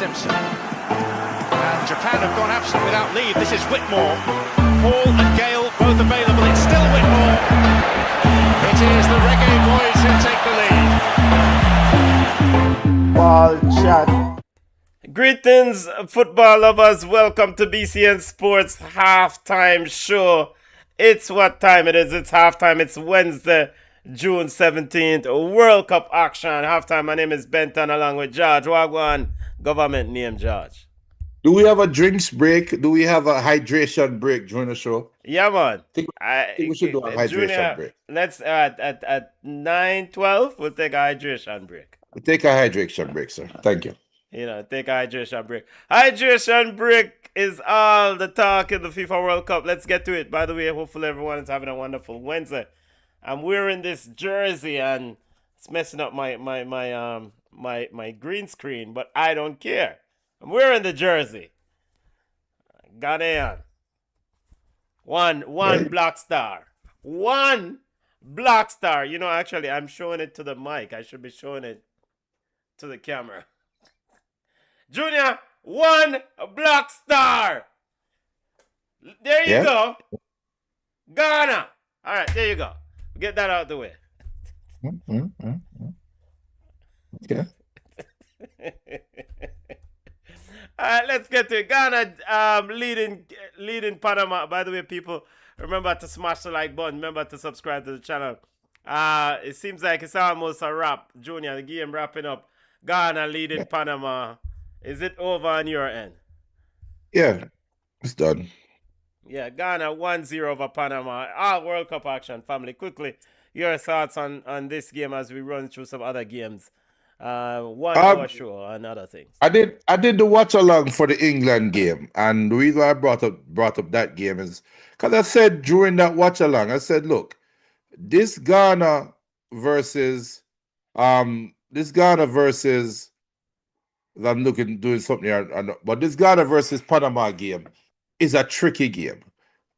Simpson. And Japan have gone absent without leave. This is Whitmore. Hall and Gale both available. It's still Whitmore. It is the Reggae Boys who take the lead. Ball shot. Greetings, football lovers. Welcome to BCN Sports halftime show. It's what time it is. It's halftime. It's Wednesday, June 17th. World Cup action. Halftime. My name is Benton along with George Wagwan. Government name George. Do we have a drinks break? Do we have a hydration break during the show? Yeah, man. I think we should do a hydration Junior, break. Let's at 9:12. We'll take a hydration break. We'll take a hydration break, sir. Thank you. Take a hydration break. Hydration break is all the talk in the FIFA World Cup. Let's get to it. By the way, hopefully everyone is having a wonderful Wednesday. I'm wearing this jersey and it's messing up my green screen, but I don't care. I'm wearing the jersey. Ghanaian. One black star. One black star. Actually, I'm showing it to the mic. I should be showing it to the camera. Junior, one black star. There you go. Ghana. All right, there you go. Get that out of the way. Okay. All right, let's get to it. Ghana leading Panama. By the way, people, remember to smash the like button. Remember to subscribe to the channel. It seems like it's almost a wrap. Junior, the game wrapping up. Ghana leading Panama. Is it over on your end? Yeah, it's done. Yeah, Ghana 1-0 over Panama. All World Cup action, family. Quickly, your thoughts on this game as we run through some other games. 1 hour show and other things. I did the watch along for the England game, and the reason I brought up that game is because I said during that watch along, I said, look, this Ghana versus I'm doing something here, but this Ghana versus Panama game is a tricky game.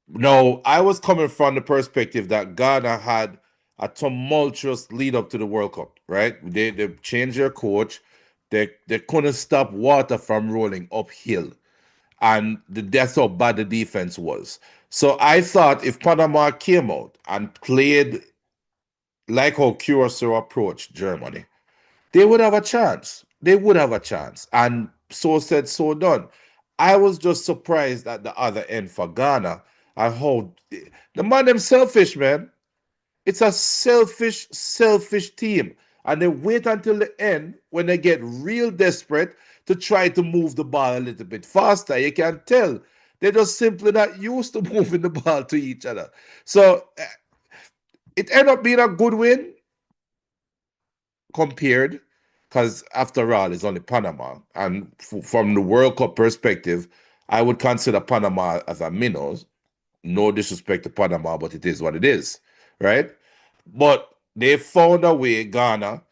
No, I was coming from the perspective that Ghana had a tumultuous lead up to the World Cup, right? They changed their coach. They couldn't stop water from rolling uphill. And that's how bad the defense was. So I thought if Panama came out and played like how Curacao approached Germany, they would have a chance. And so said, so done. I was just surprised at the other end for Ghana and how the man them selfish, man. It's a selfish team. And they wait until the end when they get real desperate to try to move the ball a little bit faster. You can tell they're just simply not used to moving the ball to each other. So it ended up being a good win compared, because after all, it's only Panama. And from the World Cup perspective, I would consider Panama as a minnows. No disrespect to Panama, but it is what it is, right? But they found a way, Ghana,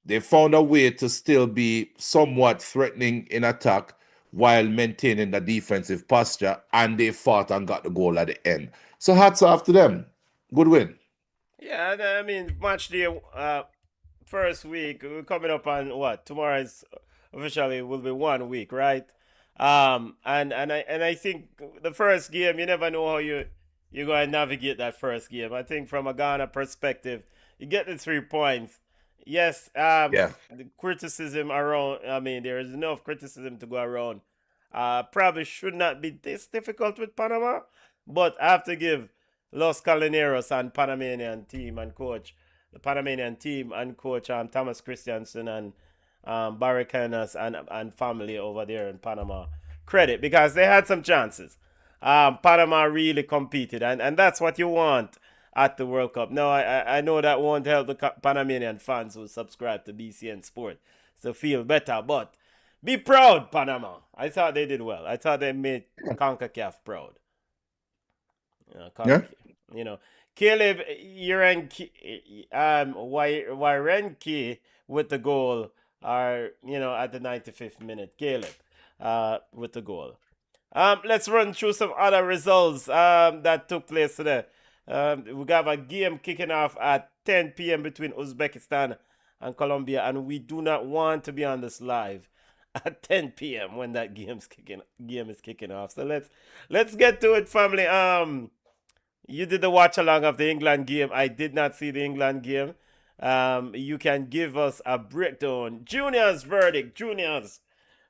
they found a way to still be somewhat threatening in attack while maintaining the defensive posture, and they fought and got the goal at the end. So hats off to them. Good win. Yeah, I mean, match day first week. We're coming up on what? Tomorrow is officially will be 1 week, right? And I think the first game, you never know how you're going to navigate that first game. I think from a Ghana perspective, you get the 3 points. Yes, the criticism around, I mean, there is enough criticism to go around. Probably should not be this difficult with Panama, but I have to give Los Colineros and Panamanian team and coach Thomas Christiansen and Barry Canas and family over there in Panama credit, because they had some chances. Panama really competed, and that's what you want at the World Cup. Now, I know that won't help the Panamanian fans who subscribe to BCN Sports to feel better, but be proud, Panama. I thought they did well. I thought they made CONCACAF proud. Caleb Warenki with the goal, at the 95th minute. Caleb with the goal. Let's run through some other results that took place today. We got a game kicking off at 10 p.m. between Uzbekistan and Colombia, and we do not want to be on this live at 10 p.m. when that game is kicking off. So let's get to it, family. You did the watch along of the England game. I did not see the England game. You can give us a breakdown, Junior's verdict, Junior's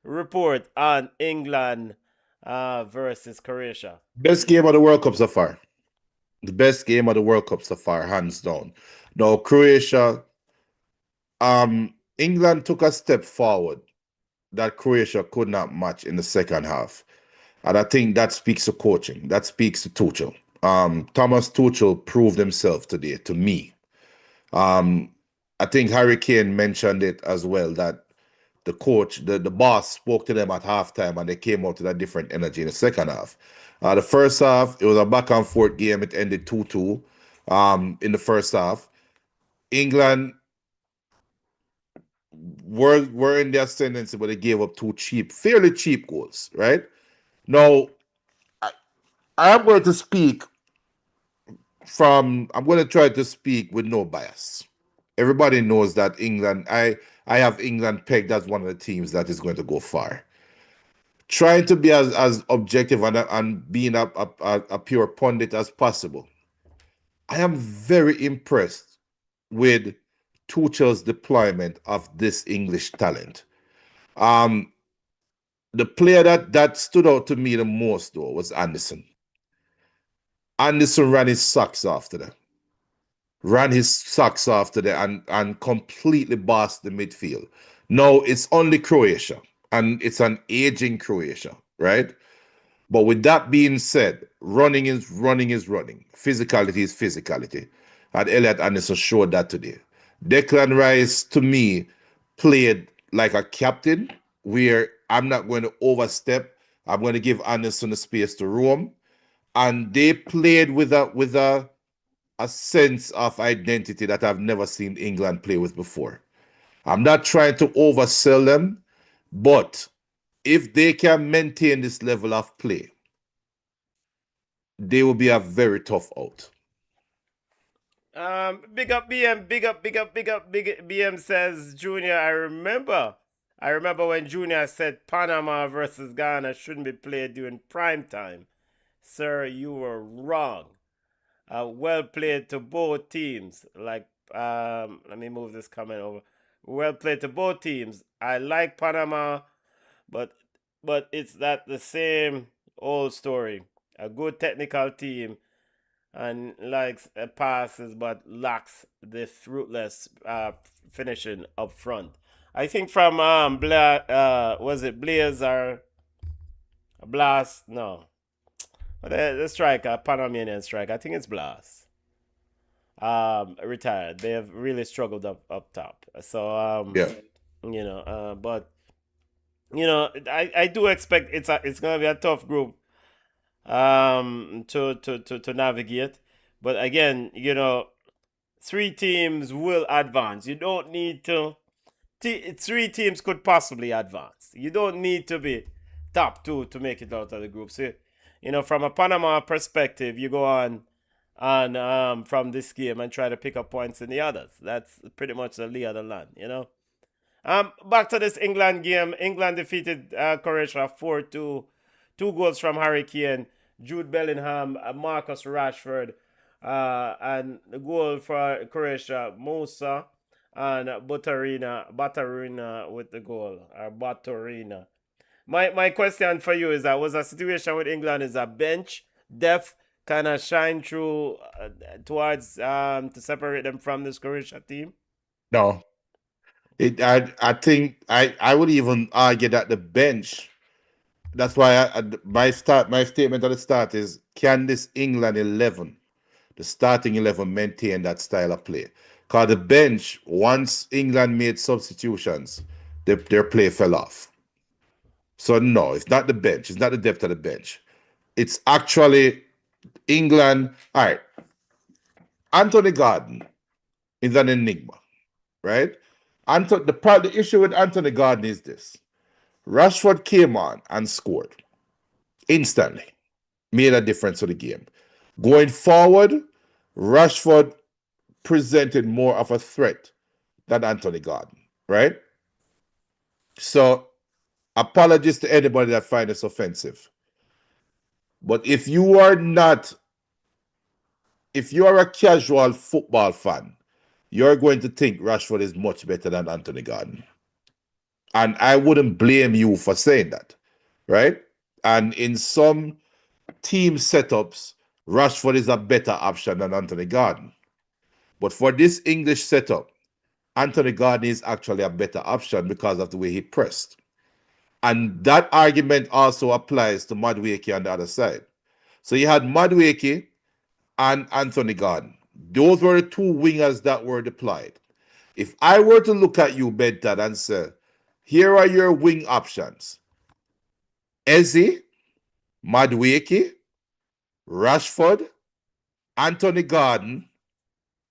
report on England versus Croatia. Best game of the World Cup so far. The best game of the World Cup so far, hands down. Now, Croatia, England took a step forward that Croatia could not match in the second half. And I think that speaks to coaching. That speaks to Tuchel. Thomas Tuchel proved himself today to me. I think Harry Kane mentioned it as well, that the coach, the boss spoke to them at halftime and they came out with a different energy in the second half. The first half, it was a back and forth game. It ended 2-2 in the first half. England were in the ascendancy, but they gave up two fairly cheap goals, right? Now, I am going to speak I'm going to try to speak with no bias. Everybody knows that England, I have England pegged as one of the teams that is going to go far. Trying to be as objective and being a pure pundit as possible. I am very impressed with Tuchel's deployment of this English talent. The player that stood out to me the most, though, was Anderson. Anderson ran his socks off today. And completely bossed the midfield. No, it's only Croatia, and it's an aging Croatia, right? But with that being said, running is running. Physicality is physicality. And Elliot Anderson showed that today. Declan Rice, to me, played like a captain, where I'm not going to overstep. I'm going to give Anderson the space to roam. And they played with a sense of identity that I've never seen England play with before. I'm not trying to oversell them, but if they can maintain this level of play, they will be a very tough out. Big up BM, big up BM says Junior. I remember when Junior said Panama versus Ghana shouldn't be played during prime time. Sir, you were wrong. Well played to both teams. Let me move this comment over. Well played to both teams. I like Panama, but it's not the same old story. A good technical team and likes passes, but lacks the fruitless finishing up front. I think from was it Blaze or Blast? No. The striker, Panamanian striker, I think it's Blast. Retired. They have really struggled up top. So Yeah. but I do expect it's gonna be a tough group to navigate. But again, three teams will advance. You don't need to. Three teams could possibly advance. You don't need to be top two to make it out of the group. So, from a Panama perspective, you go on from this game and try to pick up points in the others. That's pretty much the lay of the land, Back to this England game. England defeated Croatia 4-2. 2 goals from Harry Kane, Jude Bellingham, Marcus Rashford, and the goal for Croatia, Musa and Baturina with the goal, or Baturina. My question for you is that was a situation with England is a bench depth kind of shine through towards to separate them from this Croatia team? No. I think I would even argue that the bench. That's why my statement at the start is, can this England 11, the starting 11, maintain that style of play? Because the bench, once England made substitutions, their play fell off. So no, it's not the bench. It's not the depth of the bench. It's actually England. All right. Anthony Gordon is an enigma, right? The issue with Anthony Gordon is this. Rashford came on and scored instantly, made a difference to the game. Going forward, Rashford presented more of a threat than Anthony Gordon, right? So Apologies to anybody that finds this offensive. But if you are a casual football fan, you're going to think Rashford is much better than Anthony Gordon. And I wouldn't blame you for saying that, right? And in some team setups, Rashford is a better option than Anthony Gordon. But for this English setup, Anthony Gordon is actually a better option because of the way he pressed. And that argument also applies to Madueke on the other side. So you had Madueke and Anthony Gordon. Those were the two wingers that were deployed. If I were to look at you, Bedtad, and say, here are your wing options: Eze, Madueke, Rashford, Anthony Gordon,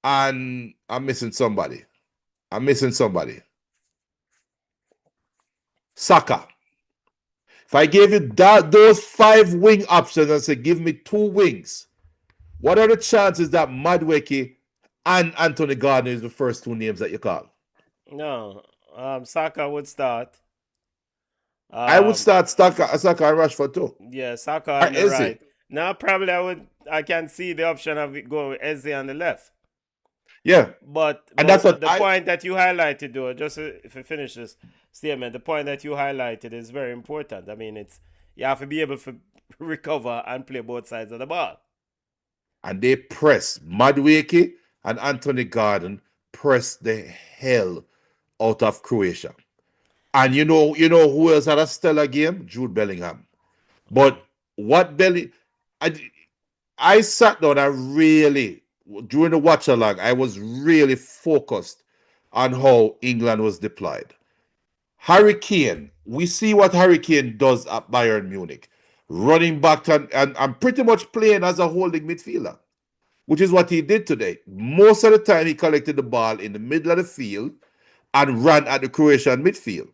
and I'm missing somebody. Saka. If I gave you those 5 wing options and said, give me 2 wings, what are the chances that Madueke and Anthony Gordon is the first 2 names that you call? No, Saka would start. I would start Saka and Rashford too. Yeah, Saka Or on the Eze. right. Now probably I can see the option of it going with Eze on the left. Yeah. But And that's what the point that you highlighted, though, just if you finish this statement, the point that you highlighted is very important. I mean, you have to be able to recover and play both sides of the ball. And they press. Madueke and Anthony Gordon press the hell out of Croatia. And you know who else had a stellar game? Jude Bellingham. But what I sat down and really, during the watch along, I was really focused on how England was deployed. Harry Kane, we see what Harry Kane does at Bayern Munich, running back and pretty much playing as a holding midfielder, which is what he did today. Most of the time, he collected the ball in the middle of the field and ran at the Croatian midfield.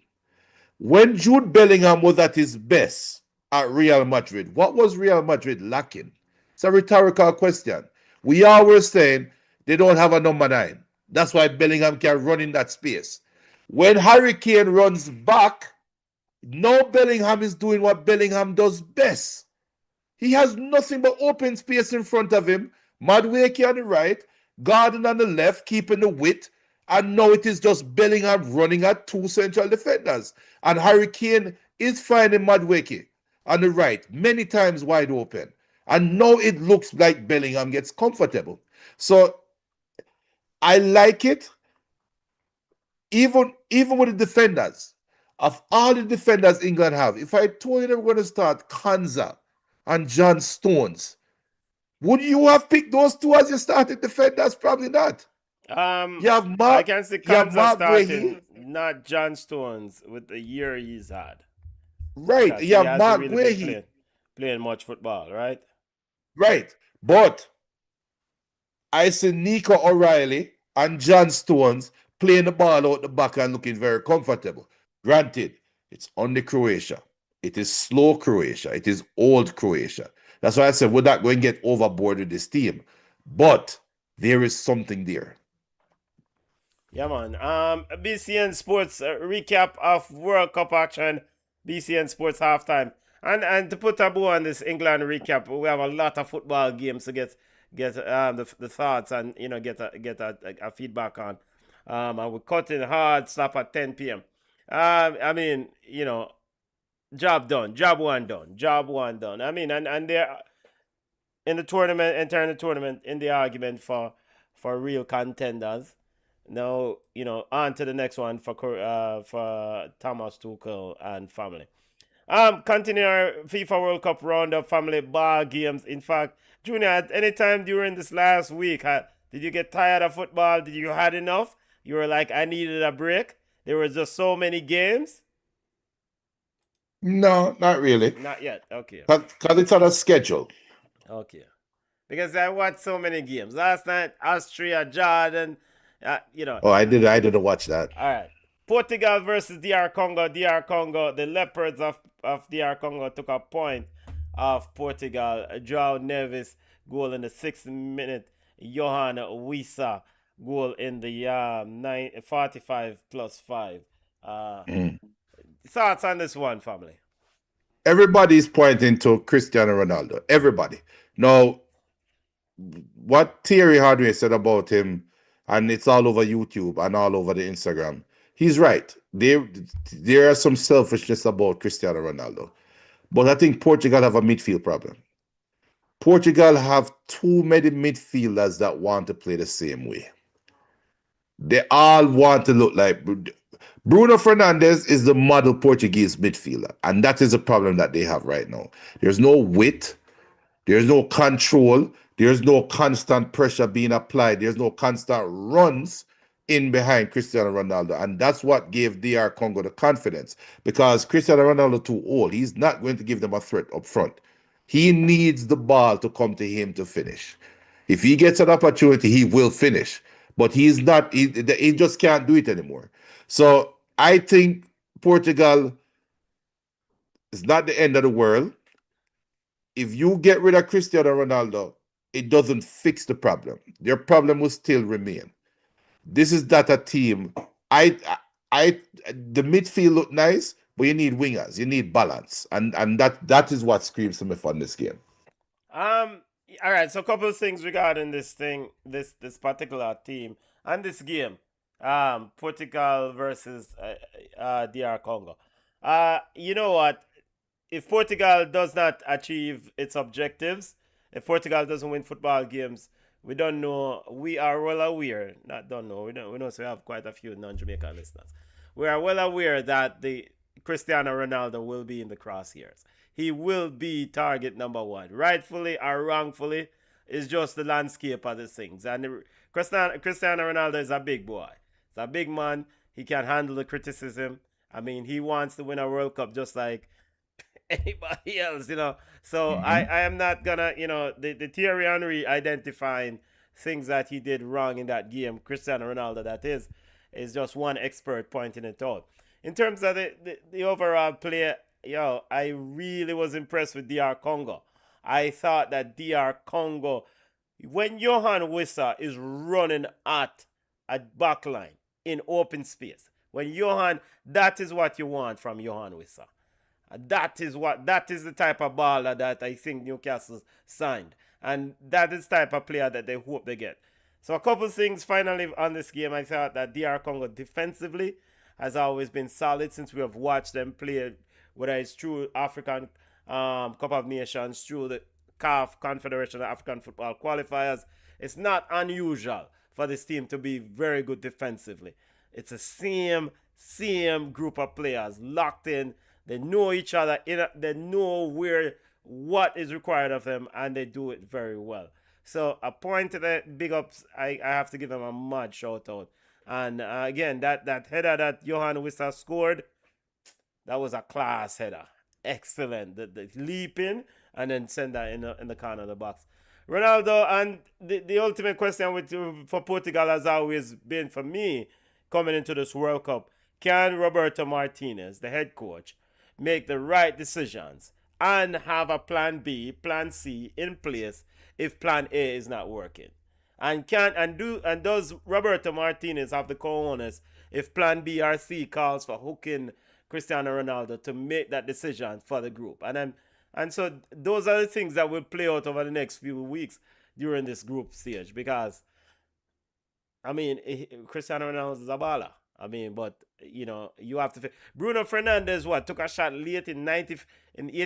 When Jude Bellingham was at his best at Real Madrid, what was Real Madrid lacking? It's a rhetorical question. We always saying they don't have a number 9. That's why Bellingham can run in that space. When Harry Kane runs back, now Bellingham is doing what Bellingham does best. He has nothing but open space in front of him. Madueke on the right, Gordon on the left, keeping the width. And now it is just Bellingham running at 2 central defenders. And Harry Kane is finding Madueke on the right, many times wide open. And now it looks like Bellingham gets comfortable. So I like it. Even with the defenders, of all the defenders England have, if I told you they were going to start Kanza and John Stones, would you have picked those 2 as your starting defenders? Probably not. You have Mark, I can see Kanza starting, not John Stones with the year he's had. Right. You have Mark Guehi playing much football, right? Right. But I see Nico O'Reilly and John Stones playing the ball out the back and looking very comfortable. Granted, it's only Croatia. It is slow Croatia. It is old Croatia. That's why I said we're not going to get overboard with this team. But there is something there. Yeah, man. BCN Sports recap of World Cup action. BCN Sports halftime. And to put a bow on this England recap, we have a lot of football games to get the thoughts and get a feedback on. And we're cutting hard, stop at 10 p.m. I mean, job done, job one done. I mean, and they're in the tournament, entering the tournament in the argument for real contenders. Now, on to the next one for Thomas Tuchel and family. Continue our FIFA World Cup roundup family bar games. In fact, Junior, at any time during this last week, did you get tired of football? Did you had enough? You were like, I needed a break. There were just so many games. No, not really. Not yet. Okay. Because it's on a schedule. Okay. Because I watched so many games last night. Austria, Jordan. Oh, I didn't watch that. All right. Portugal versus DR Congo. DR Congo. The Leopards of DR Congo took a point of Portugal. João Neves goal in the 6th minute. Johan Wissa goal in the 45 plus 5. Thoughts on this one, family? Everybody's pointing to Cristiano Ronaldo. Everybody. Now, what Thierry Hardway said about him, and it's all over YouTube and all over the Instagram. He's right. There are some selfishness about Cristiano Ronaldo. But I think Portugal have a midfield problem. Portugal have too many midfielders that want to play the same way. They all want to look like Bruno Fernandes is the model Portuguese midfielder, and that is a problem that they have right now. There's no wit, there's no control, there's no constant pressure being applied, there's no constant runs in behind Cristiano Ronaldo, and that's what gave DR Congo the confidence, because Cristiano Ronaldo too old. He's not going to give them a threat up front. He needs the ball to come to him to finish. If he gets an opportunity, he will finish. But he's not, he just can't do it anymore. So I think Portugal is not the end of the world. If you get rid of Cristiano Ronaldo, it doesn't fix the problem. Their problem will still remain. This is not a team. The midfield look nice, but you need wingers. You need balance, and that is what screams to me for this game. All right. So a couple of things regarding this particular team and this game. Portugal versus DR Congo. You know what? If Portugal does not achieve its objectives, if Portugal doesn't win football games, we don't know. We are well aware. Not don't know. We know. So we have quite a few non-Jamaican listeners. We are well aware that the Cristiano Ronaldo will be in the crosshairs. He will be target number one, rightfully or wrongfully. It's just the landscape of the things. And Cristiano Ronaldo is a big boy. He's a big man. He can handle the criticism. I mean, he wants to win a World Cup just like anybody else, So I am not gonna, the Thierry Henry identifying things that he did wrong in that game, Cristiano Ronaldo, that is just one expert pointing it out. In terms of the overall play, I really was impressed with DR Congo. I thought that DR Congo, when Johan Wissa is running at a backline in open space, that is what you want from Johan Wissa. That is the type of baller that I think Newcastle signed. And that is the type of player that they hope they get. So a couple things finally on this game. I thought that DR Congo defensively has always been solid since we have watched them play, whether it's through African Cup of Nations, through the CAF, Confederation of African Football Qualifiers. It's not unusual for this team to be very good defensively. It's the same group of players locked in. They know each other. They know what is required of them, and they do it very well. So a point to the big ups. I have to give them a mad shout out. And again, that header that Johan Wissa scored, that was a class header. Excellent. The leaping and then send that in the corner of the box. Ronaldo, and the ultimate question for Portugal has always been for me coming into this World Cup: can Roberto Martinez, the head coach, make the right decisions and have a plan B, plan C in place if plan A is not working? And does Roberto Martinez have the cojones if plan B or C calls for hooking Cristiano Ronaldo to make that decision for the group? And so those are the things that will play out over the next few weeks during this group stage, because Cristiano Ronaldo is a baller. But you have to. Bruno Fernandes took a shot late in 80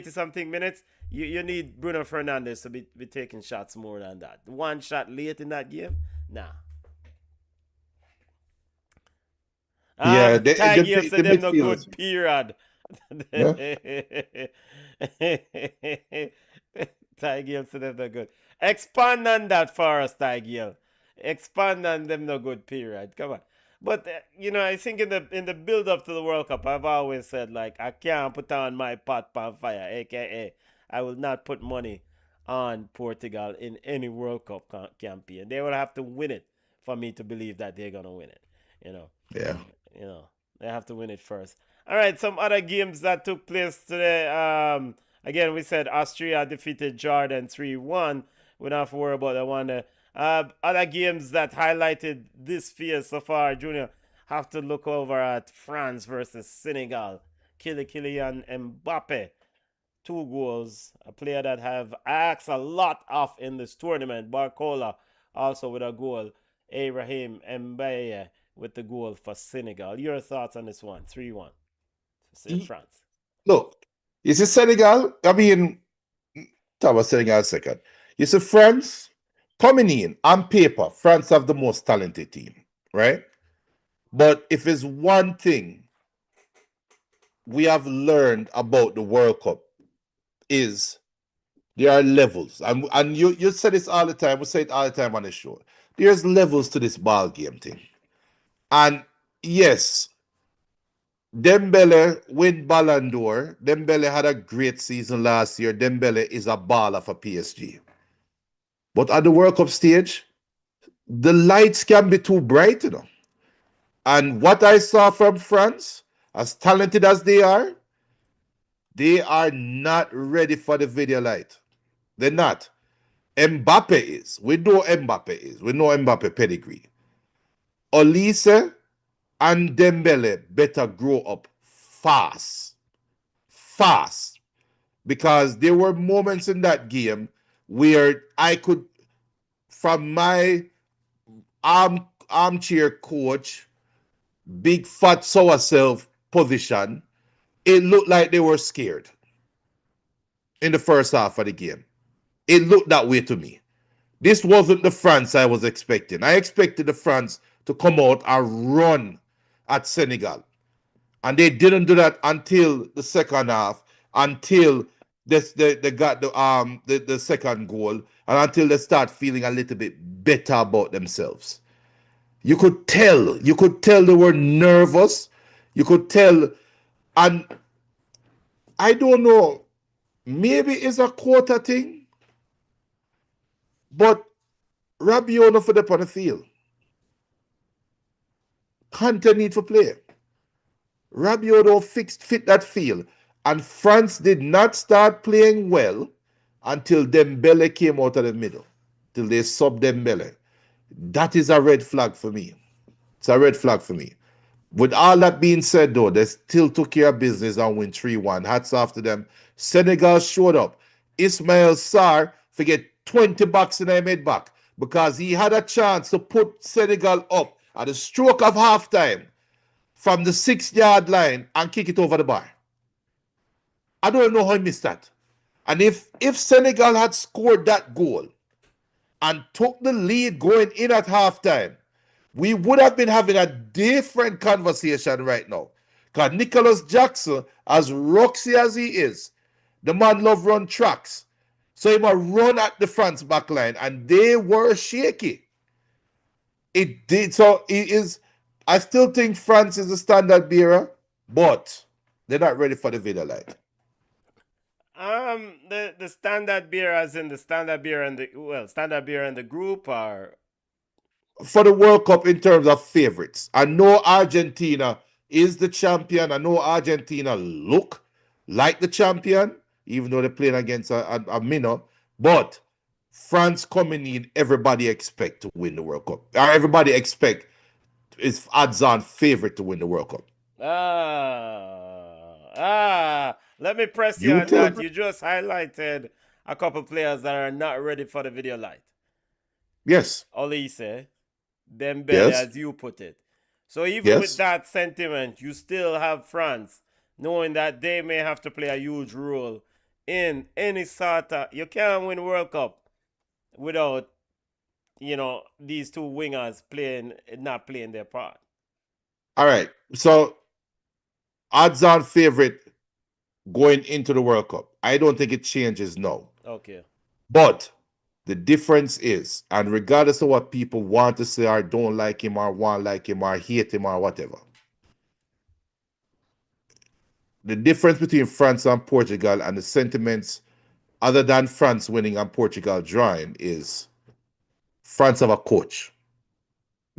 something minutes. You need Bruno Fernandes to be taking shots more than that. One shot late in that game, nah. Yeah, Ty Gibbs said them no good period. Yeah. Ty Gibbs said them no good. Expand on that for us, Ty Gibbs. Expand on them no good period. Come on. But I think in the build up to the World Cup, I've always said, like, I can't put on my pot on fire, aka I will not put money on Portugal in any World Cup campaign. They will have to win it for me to believe that they're gonna win it. Yeah. They have to win it first. All right, some other games that took place today. Again, we said Austria defeated Jordan 3-1. We don't have to worry about that one. Other games that highlighted this field so far, Junior, have to look over at France versus Senegal. Kylian Mbappe. 2 goals. A player that have asked a lot of in this tournament. Barcola also with a goal. Ibrahim Mbaye with the goal for Senegal. Your thoughts on this one? 3-1. France. Look, you see Senegal, I mean, talk about Senegal second. You see France coming in on paper, France have the most talented team, right? But if it's one thing we have learned about the World Cup is there are levels. And you say this all the time, we say it all the time on the show. There's levels to this ball game thing. And yes, Dembele win Ballon d'Or. Dembele had a great season last year. Dembele is a baller for PSG. But at the World Cup stage, the lights can be too bright, you know. And what I saw from France, as talented as they are not ready for the video light. They're not. Mbappe is. We know Mbappe is. We know Mbappe pedigree. Olise and Dembele better grow up fast. Fast. Because there were moments in that game where I could, from my armchair coach, big fat sour self position, it looked like they were scared in the first half of the game. It looked that way to me. This wasn't the France I was expecting. I expected the France to come out and run at Senegal. And they didn't do that until the second half, until they got the second goal, and until they start feeling a little bit better about themselves. You could tell they were nervous. You could tell, and I don't know, maybe it's a quarter thing, but Rabiot for the on the field. Kante need to play. Rabiot don't fit that field. And France did not start playing well until Dembele came out of the middle. Till they subbed Dembele. That is a red flag for me. It's a red flag for me. With all that being said, though, they still took care of business and win 3-1. Hats off to them. Senegal showed up. Ismail Sarr forget 20 bucks in their mid back because he had a chance to put Senegal up at the stroke of halftime from the 6-yard line and kick it over the bar. I don't know how he missed that. And if Senegal had scored that goal and took the lead going in at halftime, we would have been having a different conversation right now. Because Nicholas Jackson, as roxy as he is, the man love run tracks. So he must run at the France back line, and they were shaky. It did. So it is. I still think France is the standard bearer, but they're not ready for the video light. The standard bearer, as in the standard bearer and standard bearer in the group, or for the World Cup in terms of favorites. I know Argentina is the champion. I know Argentina look like the champion, even though they're playing against a minnow. But France coming in, everybody expect to win the World Cup. Or everybody expect is odds-on favorite to win the World Cup. Let me press you on that. You just highlighted a couple players that are not ready for the video light. Yes. Olise, Dembele, as you put it. So even with that sentiment, you still have France, knowing that they may have to play a huge role in any sort of... You can't win World Cup without, these two wingers not playing their part. All right. So, odds-on favorite going into the World Cup. I don't think it changes now. Okay. But the difference is, and regardless of what people want to say or don't like him or want like him or hate him or whatever, the difference between France and Portugal and the sentiments other than France winning and Portugal drawing is France have a coach.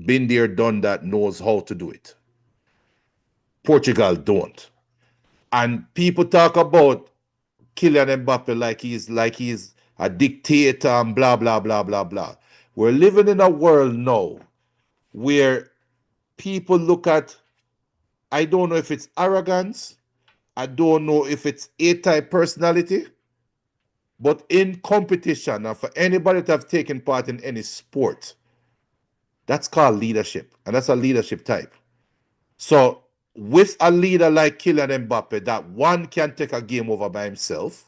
Been there, done that, knows how to do it. Portugal don't. And people talk about Kylian Mbappe like he's a dictator and blah, blah, blah, blah, blah. We're living in a world now where people look at, I don't know if it's arrogance, I don't know if it's A-type personality, but in competition, and for anybody to have taken part in any sport, that's called leadership, and that's a leadership type. So with a leader like Kylian Mbappe, that one can take a game over by himself,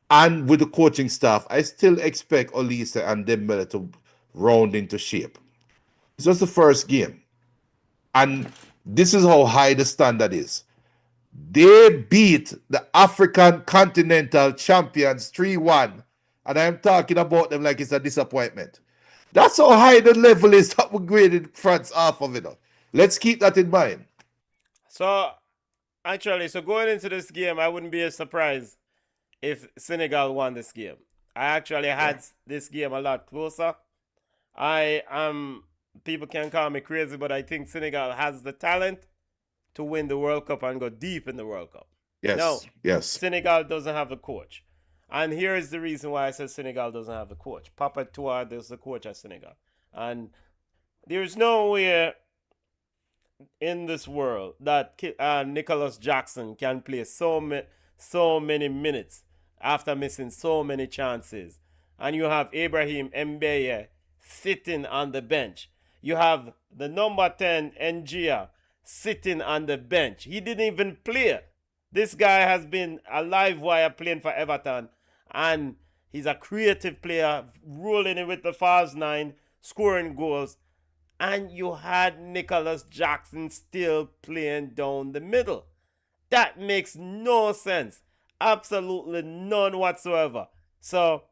and with the coaching staff, I still expect Olise and Dembele to round into shape. It's just the first game. And this is how high the standard is. They beat the African continental champions 3-1. And I'm talking about them like it's a disappointment. That's how high the level is that we graded France off of it. Let's keep that in mind. So actually, so going into this game, I wouldn't be surprised if Senegal won this game. I actually had this game a lot closer. I am people can call me crazy, but I think Senegal has the talent to win the World Cup and go deep in the World Cup. Yes. No, Yes. Senegal doesn't have the coach. And here is the reason why I said Senegal doesn't have the coach. Papa Touad is the coach at Senegal. And there's nowhere in this world that Nicholas Jackson can play so many minutes after missing so many chances. And you have Ibrahim Mbaye sitting on the bench. You have the number 10 Ngia sitting on the bench. He didn't even play. This guy has been a live wire playing for Everton, and he's a creative player, rolling it with the false nine, scoring goals. And you had Nicholas Jackson still playing down the middle. That makes no sense. Absolutely none whatsoever. So,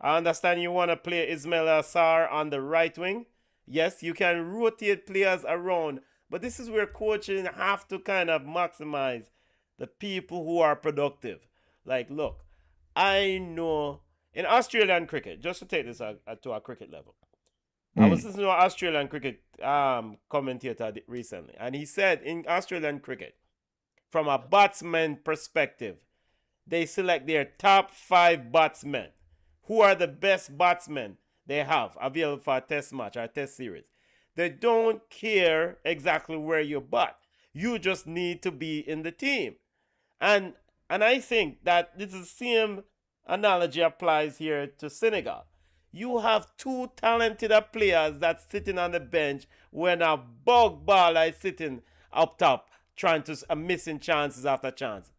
I understand you want to play Ismail Assar on the right wing. Yes, you can rotate players around, but this is where coaching have to kind of maximize the people who are productive. Like, look, I know in Australian cricket, just to take this to a cricket level, I was listening to an Australian cricket commentator recently, and he said in Australian cricket, from a batsman perspective, they select their top 5 batsmen. Who are the best batsmen they have available for a test match or a test series? They don't care exactly where you bat. You just need to be in the team. And I think that this is the same analogy applies here to Senegal. You have 2 talented players that's sitting on the bench when a bug baller is sitting up top trying to missing chances after chance.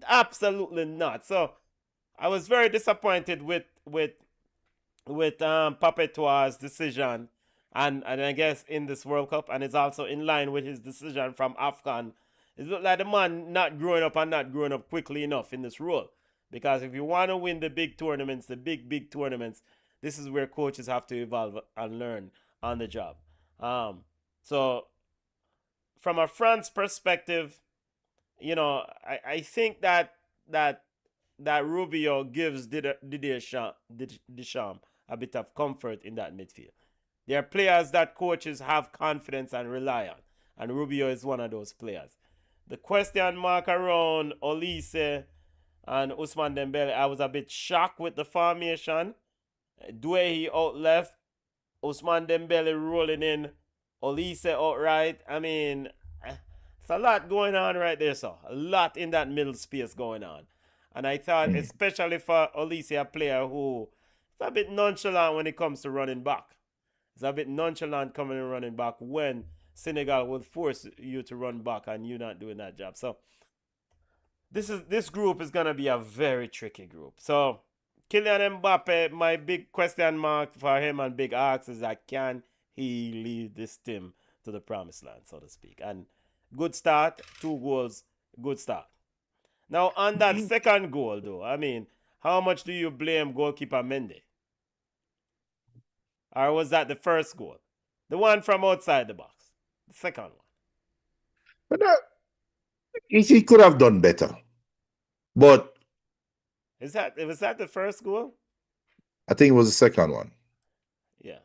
Absolutely not. So I was very disappointed with Papetois' decision, and I guess in this World Cup, and it's also in line with his decision from AFCON. It looked like the man not growing up and not growing up quickly enough in this role. Because if you want to win the big tournaments, the big tournaments, this is where coaches have to evolve and learn on the job. So from a France perspective, you know, I think that Rubio gives Didier Deschamps a bit of comfort in that midfield. There are players that coaches have confidence and rely on, and Rubio is one of those players. The question mark around Olise and Ousmane Dembele, I was a bit shocked with the formation. Doué out left, Ousmane Dembele rolling in, Olise outright. I mean, it's a lot going on right there, so a lot in that middle space going on. And I thought, especially for Olise, a player who is a bit nonchalant when it comes to running back. It's a bit nonchalant coming and running back when Senegal will force you to run back and you not doing that job. So this group is gonna be a very tricky group. So Kylian Mbappe, my big question mark for him and big ask is that can he lead this team to the promised land, so to speak? And good start, 2 goals, good start. Now on that second goal though, I mean, how much do you blame goalkeeper Mendy? Or was that the first goal? The one from outside the box. The second one. But he could have done better. But was that the first goal? I think it was the second one. Yeah.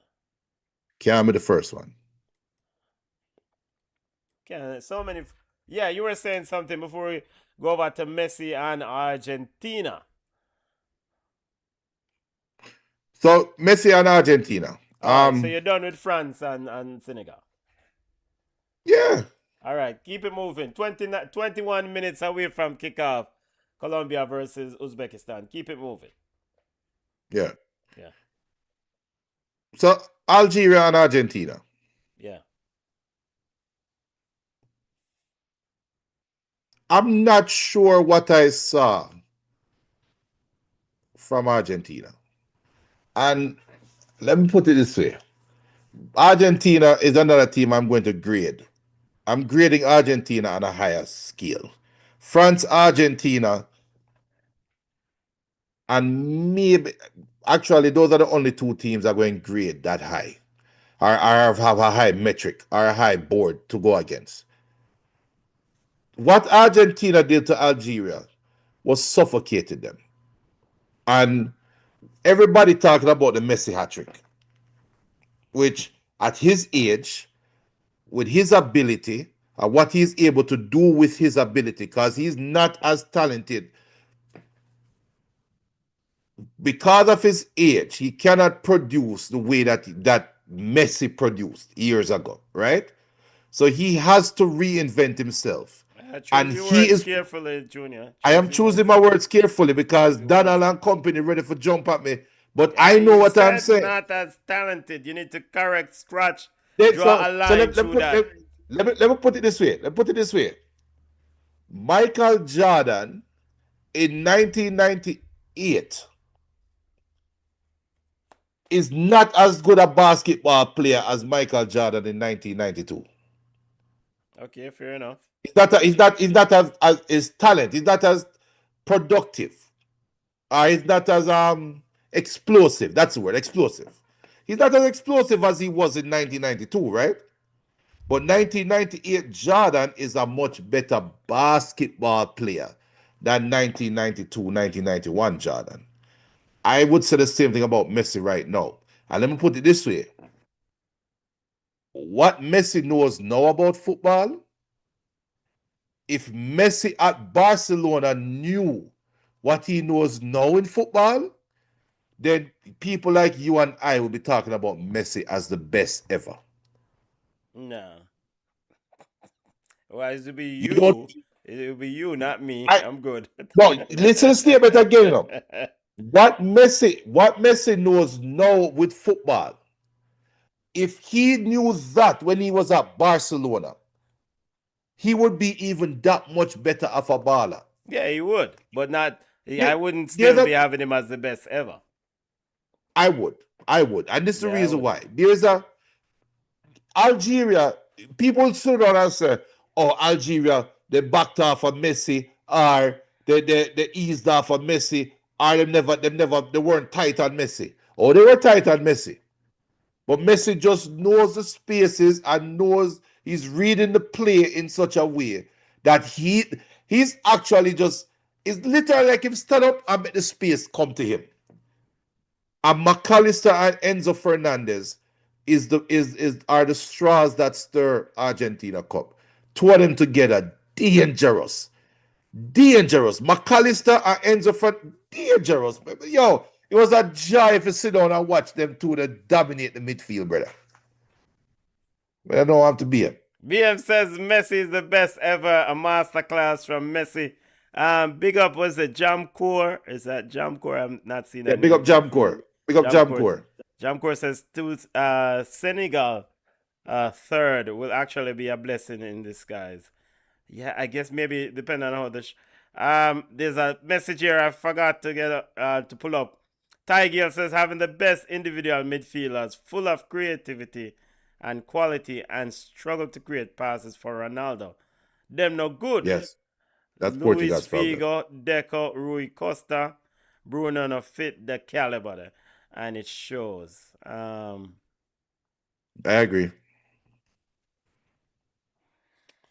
Can't be the first one. Okay, so many. Yeah, you were saying something before we go over to Messi and Argentina. So Messi and Argentina. So you're done with France and Senegal. Yeah. All right, keep it moving. 21 minutes away from kickoff. Colombia versus Uzbekistan. Keep it moving. Yeah. Yeah. So Algeria and Argentina. Yeah. I'm not sure what I saw from Argentina. And let me put it this way. Argentina is another team I'm going to grade. I'm grading Argentina on a higher scale. France, Argentina, and maybe actually those are the only two teams that are going to grade that high. Or have a high metric or a high board to go against. What Argentina did to Algeria was suffocated them. And everybody talking about the Messi hat trick, which at his age, with his ability, what he's able to do with his ability, because he's not as talented. Because of his age, he cannot produce the way that Messi produced years ago, right? So he has to reinvent himself. And Choose your he words is carefully, Junior. I am Choose your choosing words. my words carefully because Choose your words. Donald and company ready for jump at me. But Yeah, I know you what I'm said saying. not as talented. You need to correct, scratch, Then, draw a so line through that. let me put it this way. Let me put it this way. Michael Jordan in 1998 is not as good a basketball player as Michael Jordan in 1992. Okay, fair enough. He's not as his talent. He's not as productive. He's not as explosive. That's the word, explosive. He's not as explosive as he was in 1992, right? But 1998 Jordan is a much better basketball player than 1992, 1991 Jordan. I would say the same thing about Messi right now. And let me put it this way. What Messi knows now about football, if Messi at Barcelona knew what he knows now in football, then people like you and I will be talking about Messi as the best ever. No. Well, it will be You don't. you. It will be you, not me. I I'm good. no. Listen to the statement again. You know. What Messi knows now with football. If he knew that when he was at Barcelona, he would be even that much better of a baller. Yeah, he would, but not. I wouldn't There's still a be having him as the best ever. I would, and this is the Yeah, I reason would. why. There's a Algeria. People sit down and say, "Oh, Algeria, they backed off of Messi, or they eased off of Messi, or they weren't tight on Messi. Oh, they were tight on Messi, but Messi just knows the spaces and knows he's reading the play in such a way that he's actually just it's literally like him stand up and make the space come to him. And McAllister and Enzo Fernandez are the straws that stir Argentina cup. Two of them together, dangerous. Dangerous. McAllister and Enzo Fernandez, dangerous. Yo, it was a joy if you sit down and watch them two that dominate the midfield, brother. But I don't have to be it. BM says Messi is the best ever. A masterclass from Messi. Big up was it Jamcore? Is that Jamcore? I'm not seeing Yeah, that big name up here. Jamcore. Big up Jamcore. Jamcore. Jamcore says Senegal third will actually be a blessing in disguise. Yeah, I guess maybe depending on how there's a message here I forgot to get to pull up. Ty Gill says having the best individual midfielders, full of creativity and quality, and struggle to create passes for Ronaldo. Them no good. Yes, that's Luis Portugal's problem. Figo, Deco, Rui Costa, Bruno no fit the caliber there, and it shows. I agree.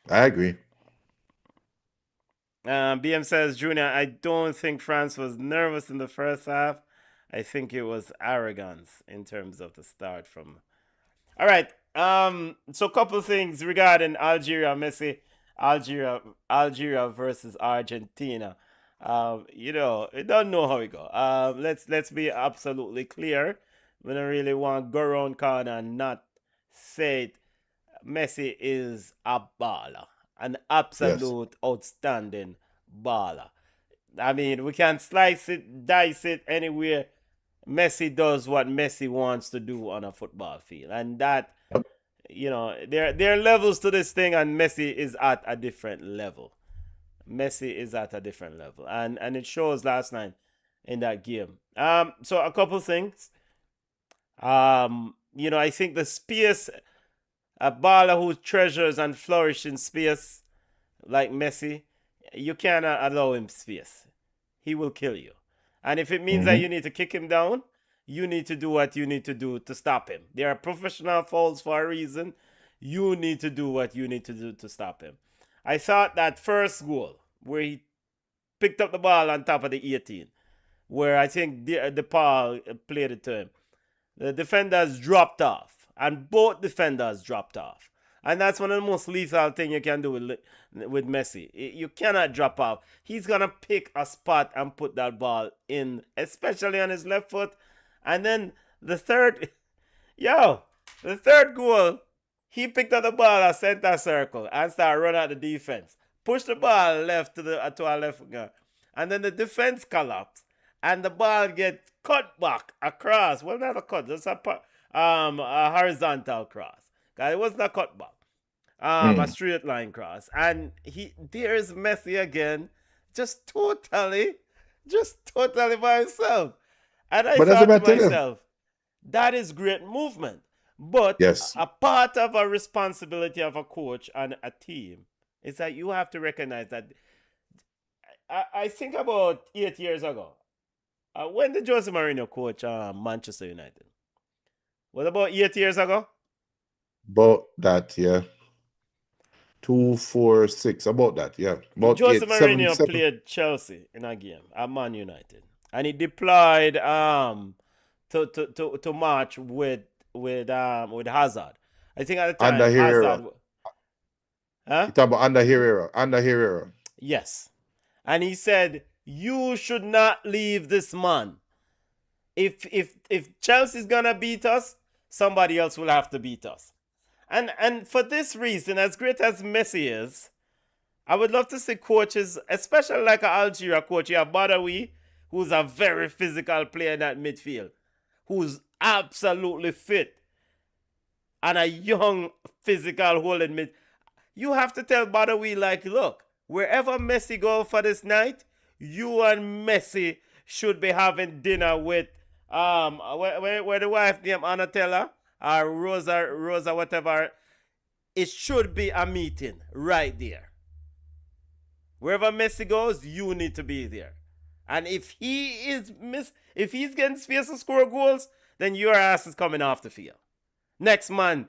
I agree. BM says, Junior, I don't think France was nervous in the first half. I think it was arrogance in terms of the start from. All right. So a couple things regarding Algeria, Messi, Algeria versus Argentina. You don't know how it go. Let's be absolutely clear. We don't really want to go around corner and not say it Messi is a baller, an Yes. absolute outstanding baller. I mean, we can slice it, dice it anywhere. Messi does what Messi wants to do on a football field, and that, there are levels to this thing, and Messi is at a different level. Messi is at a different level, and it shows last night in that game. So a couple things. I think the space, a baller who treasures and flourishes in space like Messi, you cannot allow him space. He will kill you. And if it means that Mm-hmm. you need to kick him down, you need to do what you need to do to stop him. There are professional fouls for a reason. You need to do what you need to do to stop him. I thought that first goal where he picked up the ball on top of the 18, where I think the Paul played it to him. The defenders dropped off, and both defenders dropped off. And that's one of the most lethal things you can do with Messi. You cannot drop off. He's going to pick a spot and put that ball in, especially on his left foot. And then the third goal, he picked up the ball at center circle and started running at the defense. Pushed the ball left to our left winger. And then the defense collapsed. And the ball gets cut back across. Well, not a cut, just a horizontal cross. Because it wasn't a cut back. A straight line cross. And there's Messi again, just totally by himself. And I But that's thought what to I tell you. myself, that is great movement. But Yes. a part of a responsibility of a coach and a team is that you have to recognize that. I think about 8 years ago, when did Jose Mourinho coach Manchester United? Was about 8 years ago? About that, yeah. 2, 4, 6. About that, yeah. About Jose 8, 7, Mourinho 7. played Chelsea in a game at Man United, and he deployed to match with Hazard. I think at the Under time Herrera. Hazard. Huh? You talk about under Herrera. Under Herrera. Yes, and he said you should not leave this man. If Chelsea's gonna beat us, somebody else will have to beat us. And for this reason, as great as Messi is, I would love to see coaches, especially like an Algeria coach. You have Badawi, who's a very physical player in that midfield, who's absolutely fit, and a young physical holding mid. You have to tell Badawi, like, look, wherever Messi go for this night, you and Messi should be having dinner with where the wife named Anatella or Rosa whatever. It should be a meeting right there. Wherever Messi goes, you need to be there. And if if he's getting space to score goals, then your ass is coming off the field. Next man.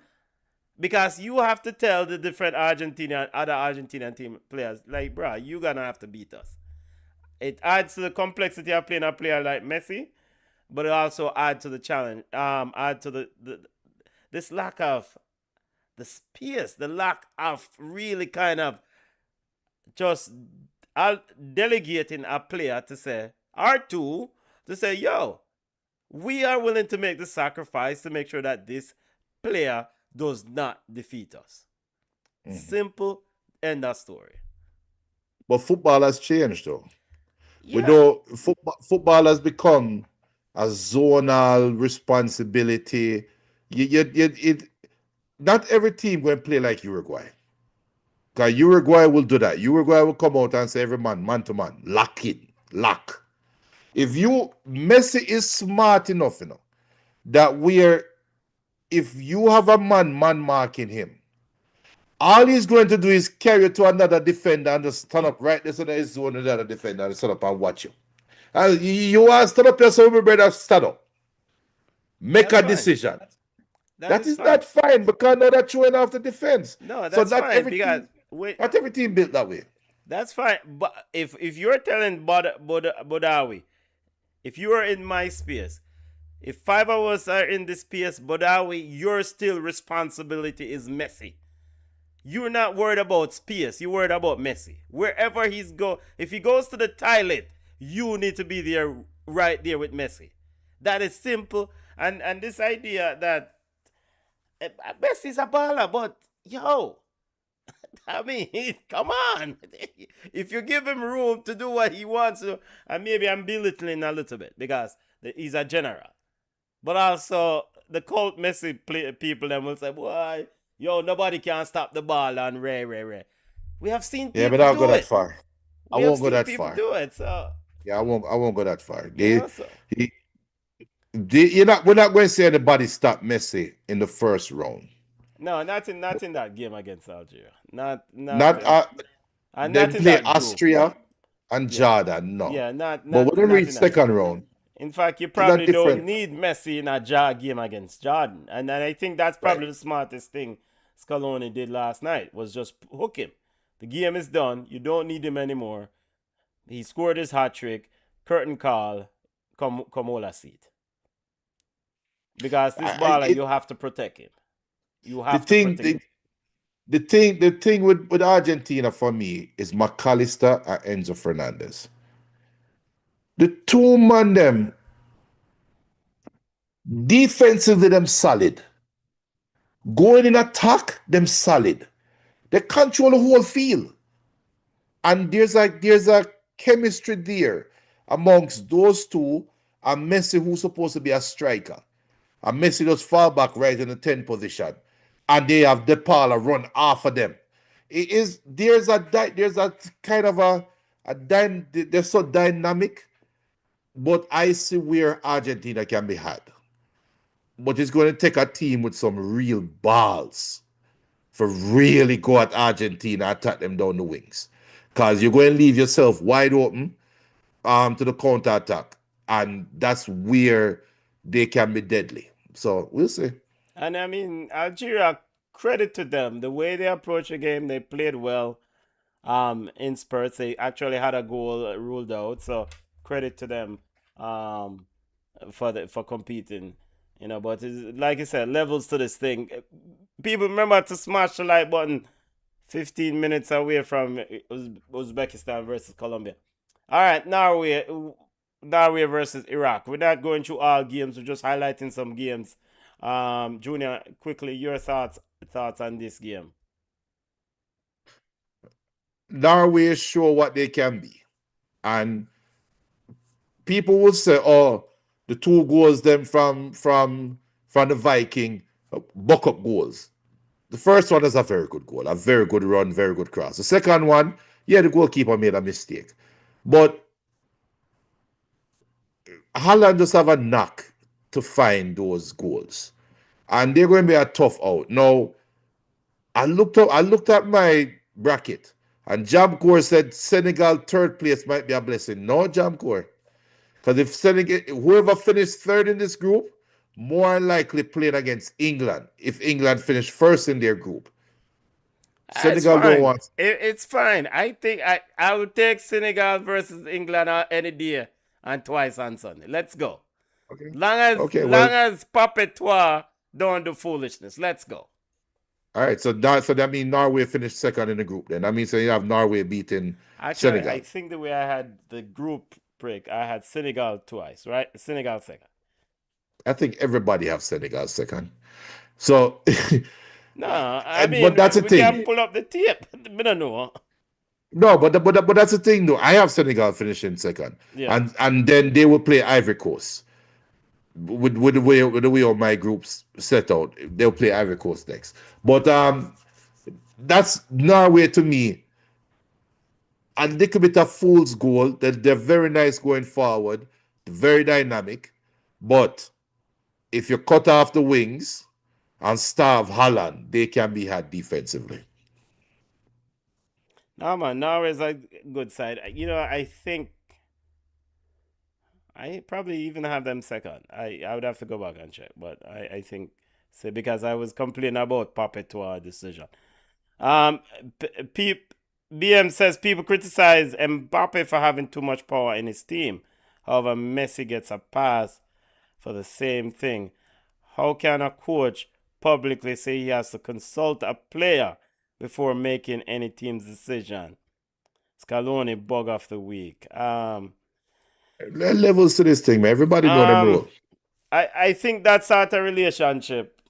Because you have to tell the different other Argentinian team players, like, bro, you're going to have to beat us. It adds to the complexity of playing a player like Messi, but it also adds to the challenge, add to this lack of the space, the lack of really kind of just delegating a player to say, or two, to say, yo, we are willing to make the sacrifice to make sure that this player does not defeat us. Simple, end of story. But football has changed, though. Yeah. We know football has become a zonal responsibility. Not every team going to play like Uruguay. Because Uruguay will do that. Uruguay will come out and say, every man to man, lock in, lock. Messi is smart enough, that if you have a man marking him, all he's going to do is carry it to another defender and just stand up right there so that his zone another defender and stand up and watch you. And you want to stand up yourself, my brother, stand up. Make That's a fine. decision. That is fine. not fine because now they're throwing off the defense. No, that's so not fine every because team, not every team built that way. that's fine. But if you're telling Bodawi, if you are in my space, if 5 of us are in this space, Bodawi, your still responsibility is Messi. You're not worried about space. You're worried about Messi. Wherever if he goes to the toilet, you need to be there, right there with Messi. That is simple. And this idea that Messi's a baller, but yo, I mean, come on. If you give him room to do what he wants to, and maybe I'm belittling a little bit because he's a general. But also, the cult Messi people then will say, boy, yo, nobody can stop the ball and Ray. We have seen Yeah, but people I'll go do that it. far. I We have won't go seen that people far. do it. So, Yeah, I won't go that far. so. He, we're not going to say anybody stop Messi in the first round. No, not in that game against Algeria. Not Not and They not in play that group. Austria and Yeah. Jordan, no. Yeah, not But not when they not reach in that group. second round, In fact, you it's a probably don't different, need Messi in a jaw game against Jordan. And I think that's right? probably the smartest thing Scaloni did last night was just hook him. The game is done. You don't need him anymore. He scored his hat trick. Curtain call. Come all a seat. Because this baller, It you have to protect him. You the have to thing protect him. the thing with Argentina for me is McAllister and Enzo Fernandez. The two man them defensively them solid. Going in attack them solid. They control the whole field. And there's a chemistry there amongst those two and Messi, who's supposed to be a striker. And Messi just fall back right in the 10 position. And they have DePaula run off of them. It is there's a kind of they're so dynamic, but I see where Argentina can be had. But it's going to take a team with some real balls for really go at Argentina, attack them down the wings. Because you're going to leave yourself wide open to the counter attack. And that's where they can be deadly. So we'll see. And I mean, Algeria, credit to them. The way they approached the game, they played well. In spurts, they actually had a goal ruled out. So credit to them um, for competing. But like I said, levels to this thing. People remember to smash the like button 15 minutes away from Uzbekistan versus Colombia. All right, Norway versus Iraq. We're not going through all games. We're just highlighting some games. Junior, quickly, your thoughts on this game. Norway show what they can be. And people will say, oh, the two goals them from the Viking, buck up goals. The first one is a very good goal, a very good run, very good cross. The second one, yeah, the goalkeeper made a mistake. But Holland just have a knack to find those goals. And they're going to be a tough out. Now, I looked at my bracket, and Jamcour said Senegal third place might be a blessing. No, Jamcour. Because if Senegal, whoever finished third in this group, more likely playing against England if England finished first in their group. It's Senegal don't fine. want. It's fine. I think I would take Senegal versus England any day and twice on Sunday. Let's go. Okay. Long as Okay. long Well, as Papetois don't do foolishness. Let's go. all right. So that means Norway finished second in the group. Then that means you have Norway beating Actually, I Senegal. think the way I had the group break, I had Senegal twice, right? Senegal second. I think everybody have Senegal second. So, No, I but mean that's the we can thing. pull up the tape. We don't know. No, but that's the thing, though. I have Senegal finishing second, Yeah. and then they will play Ivory Coast. With the way all my groups set out, they'll play Ivory Coast next. But that's Norway to me. A little bit of fool's goal. They're very nice going forward, very dynamic. But if you cut off the wings and starve Holland, they can be had defensively. No man, Norway's a good side. I think I probably even have them second. I would have to go back and check, but I think so because I was complaining about Papetois decision. Um, BM says people criticize Mbappe for having too much power in his team. However, Messi gets a pass for the same thing. How can a coach publicly say he has to consult a player before making any team's decision? Scaloni bug of the week. Levels to this thing, man. Everybody know them Um, rule. I think that sort of relationship,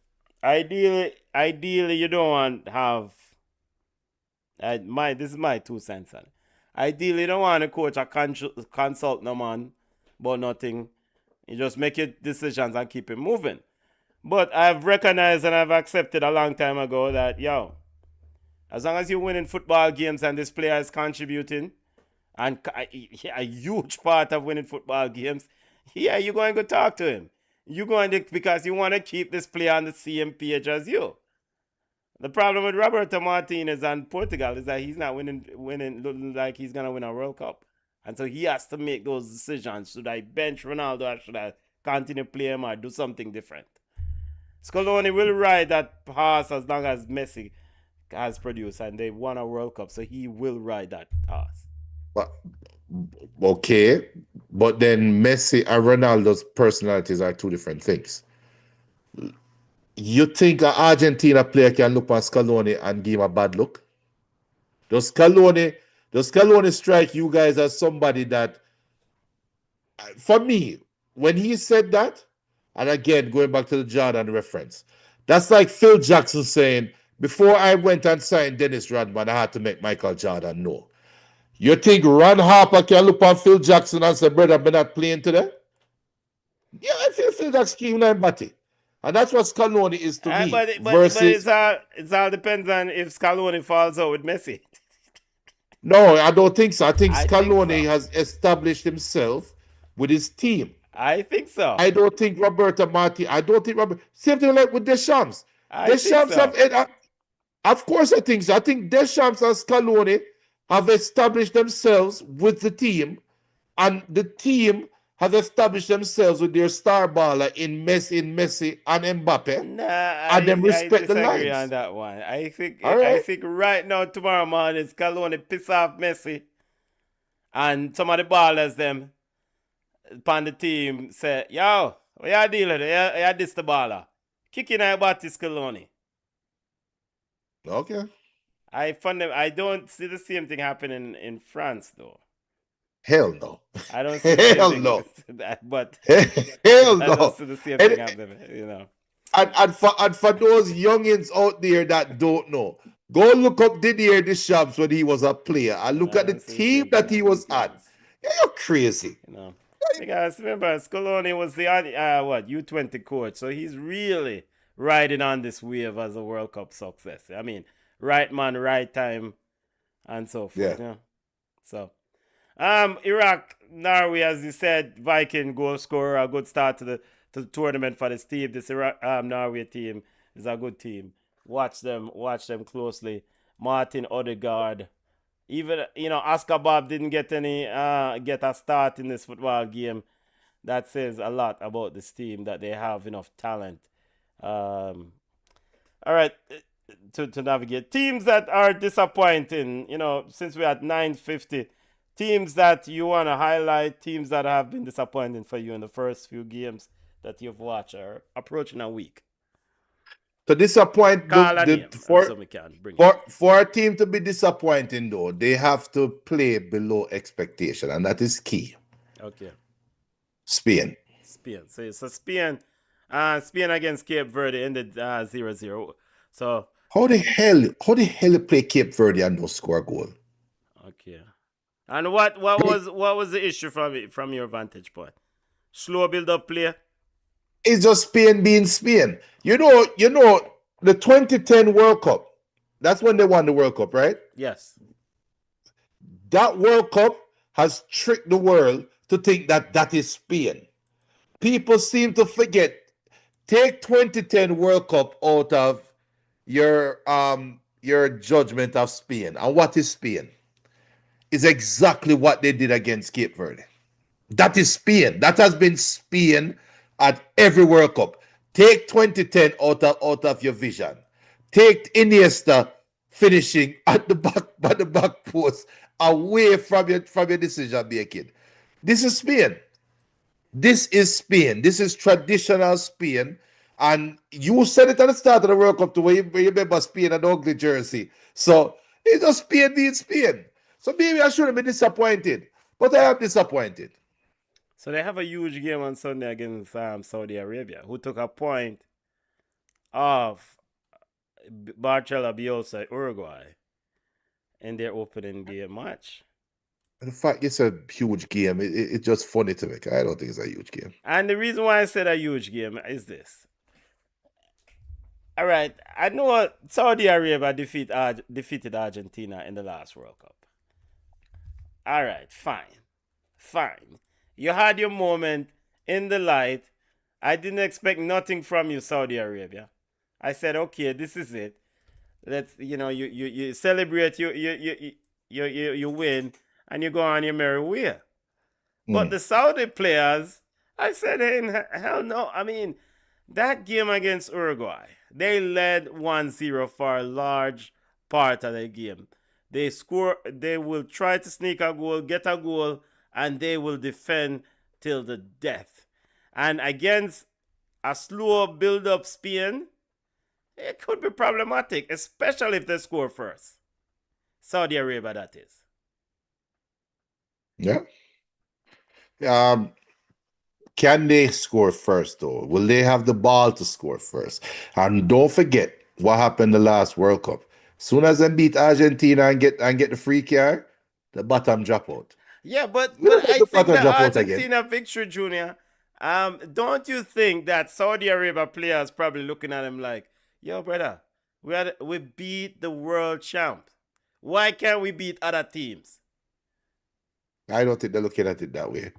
ideally, ideally you don't want to have this is my 2 cents on it. Ideally, you don't want to coach a consult no man about nothing. You just make your decisions and keep it moving. But I've recognized and I've accepted a long time ago that, as long as you're winning football games and this player is contributing, and a huge part of winning football games, you're going to talk to him. You're going to, because you want to keep this player on the same page as you. The problem with Roberto Martinez and Portugal is that he's not winning looking like he's going to win a World Cup. And so he has to make those decisions. Should I bench Ronaldo or should I continue play him or do something different? Scaloni will ride that horse as long as Messi has produced and they won a World Cup. So he will ride that horse. But okay, but then Messi and Ronaldo's personalities are two different things. You think an Argentina player can look at Scaloni and give him a bad look? Does Scaloni strike you guys as somebody that, for me, when he said that, and again, going back to the Jordan reference, that's like Phil Jackson saying, before I went and signed Dennis Rodman, I had to make Michael Jordan know. You think Ron Harper can look at Phil Jackson and say, brother, I'm not playing today? Yeah, I feel Phil Jackson came like Batty. And that's what Scaloni is to me. But versus... it all depends on if Scaloni falls out with Messi. No, I don't think so. I think Scaloni has established himself with his team. I think so. I don't think Roberto Marti. Same thing like with Deschamps. Deschamps of course I think so. I think Deschamps and Scaloni have established themselves with the team, and the team has established themselves with their star baller in Messi and Mbappe. And them respect the lines. I disagree on that one. I think right now, tomorrow morning, Scaloni piss off Messi, and some of the ballers them upon the team say, yo, what you dealing with? You this the baller. Kicking out body Scaloni. Okay. I don't see the same thing happening in France though. Hell no. I don't see the Hell same no. thing that, but hell no. I don't see the same thing happening, you know. And for those youngins out there that don't know, go look up Didier Deschamps when he was a player and look at the team that he was at. Yeah, you're crazy. You know. Because remember, Scaloni was the U20 coach, so he's really riding on this wave as a World Cup success. I mean, right man, right time, and so forth. Yeah. You know? So, Iraq, Norway, as you said, Viking goal scorer, a good start to the tournament for this team. This Iraq, Norway team is a good team. Watch them closely. Martin Odegaard. Even, Oscar Bob didn't get a start in this football game. That says a lot about this team, that they have enough talent. All right, to navigate. Teams that are disappointing, since we're at 9:50, teams that you want to highlight, teams that have been disappointing for you in the first few games that you've watched are approaching a week. To disappoint for a team to be disappointing though, they have to play below expectation, and that is key. Okay. Spain. So Spain against Cape Verde ended 0-0. So how the hell you play Cape Verde and no score a goal? Okay. And what was the issue from your vantage point? Slow build up play? It's just Spain being Spain. You know, the 2010 World Cup, that's when they won the World Cup, right? Yes. That World Cup has tricked the world to think that is Spain. People seem to forget. Take 2010 World Cup out of your judgment of Spain. And what is Spain? Is exactly what they did against Cape Verde. That is Spain. That has been Spain at every World Cup. Take 2010 out of your vision. Take Iniesta finishing at the back post away from your decision making. This is Spain. This is Spain. This is traditional Spain. And you said it at the start of the World Cup, where you remember Spain and ugly jersey. So it's just Spain being Spain. So maybe I shouldn't be disappointed, but I am disappointed. So they have a huge game on Sunday against Saudi Arabia, who took a point off Barcelo Bielsa Uruguay in their opening game match. And the fact it's a huge game, it's just funny to me. I don't think it's a huge game. And the reason why I said a huge game is this. All right, I know Saudi Arabia defeated Argentina in the last World Cup. All right, fine. You had your moment in the light. I didn't expect nothing from you, Saudi Arabia. I said, okay, this is it. Let's, you celebrate, you win, and you go on your merry way. But the Saudi players, I said, hey, hell no. I mean, that game against Uruguay, they led 1-0 for a large part of the game. They will try to sneak a goal, get a goal, and they will defend till the death. And against a slow build-up Spain, it could be problematic, especially if they score first. Saudi Arabia, that is. Yeah. Can they score first, though? Will they have the ball to score first? And don't forget what happened the last World Cup. Soon as they beat Argentina and get the free kick, the bottom drop out. Yeah, but We don't I get the think bottom the drop out again. Argentina victory, Junior, don't you think that Saudi Arabia players probably looking at him like, yo, brother, we beat the world champ. Why can't we beat other teams? I don't think they're looking at it that way.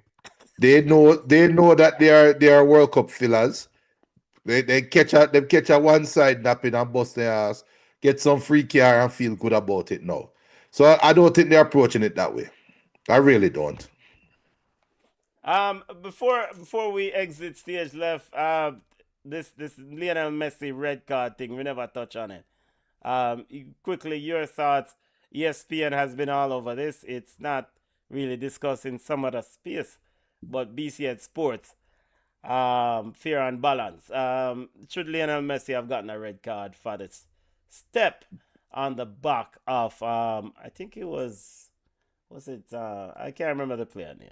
They know that they are World Cup fillers. They catch a one side napping and bust their ass, get some free care and feel good about it now. So I don't think they're approaching it that way. I really don't. Before we exit stage left, this Lionel Messi red card thing, we never touch on it. Quickly, your thoughts. ESPN has been all over this. It's not really discussing some other space, but BCN Sports, fair and balance. Should Lionel Messi have gotten a red card for this step on the back of I think it was it I can't remember the player name.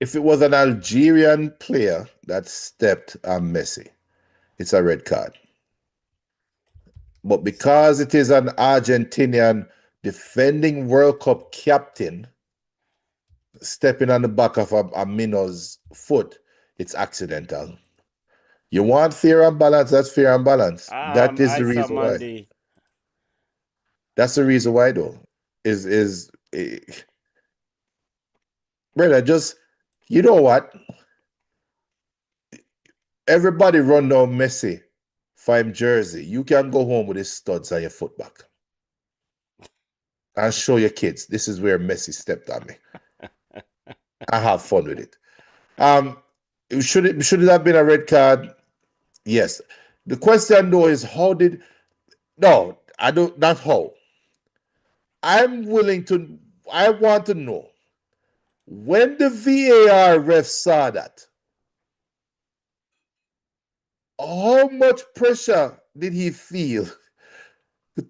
If it was an Algerian player that stepped on Messi, it's a red card. But because it is an Argentinian defending World Cup captain stepping on the back of a Mino's foot, it's accidental. You want fair and balance, that's fair and balance. That is the reason why. That's the reason why, though. Brother, just, you know what? Everybody run down Messi for him jersey. You can go home with his studs on your foot back and show your kids, this is where Messi stepped on me. I have fun with it. Should it have been a red card? Yes. The question though is not how. I want to know when the VAR ref saw that, how much pressure did he feel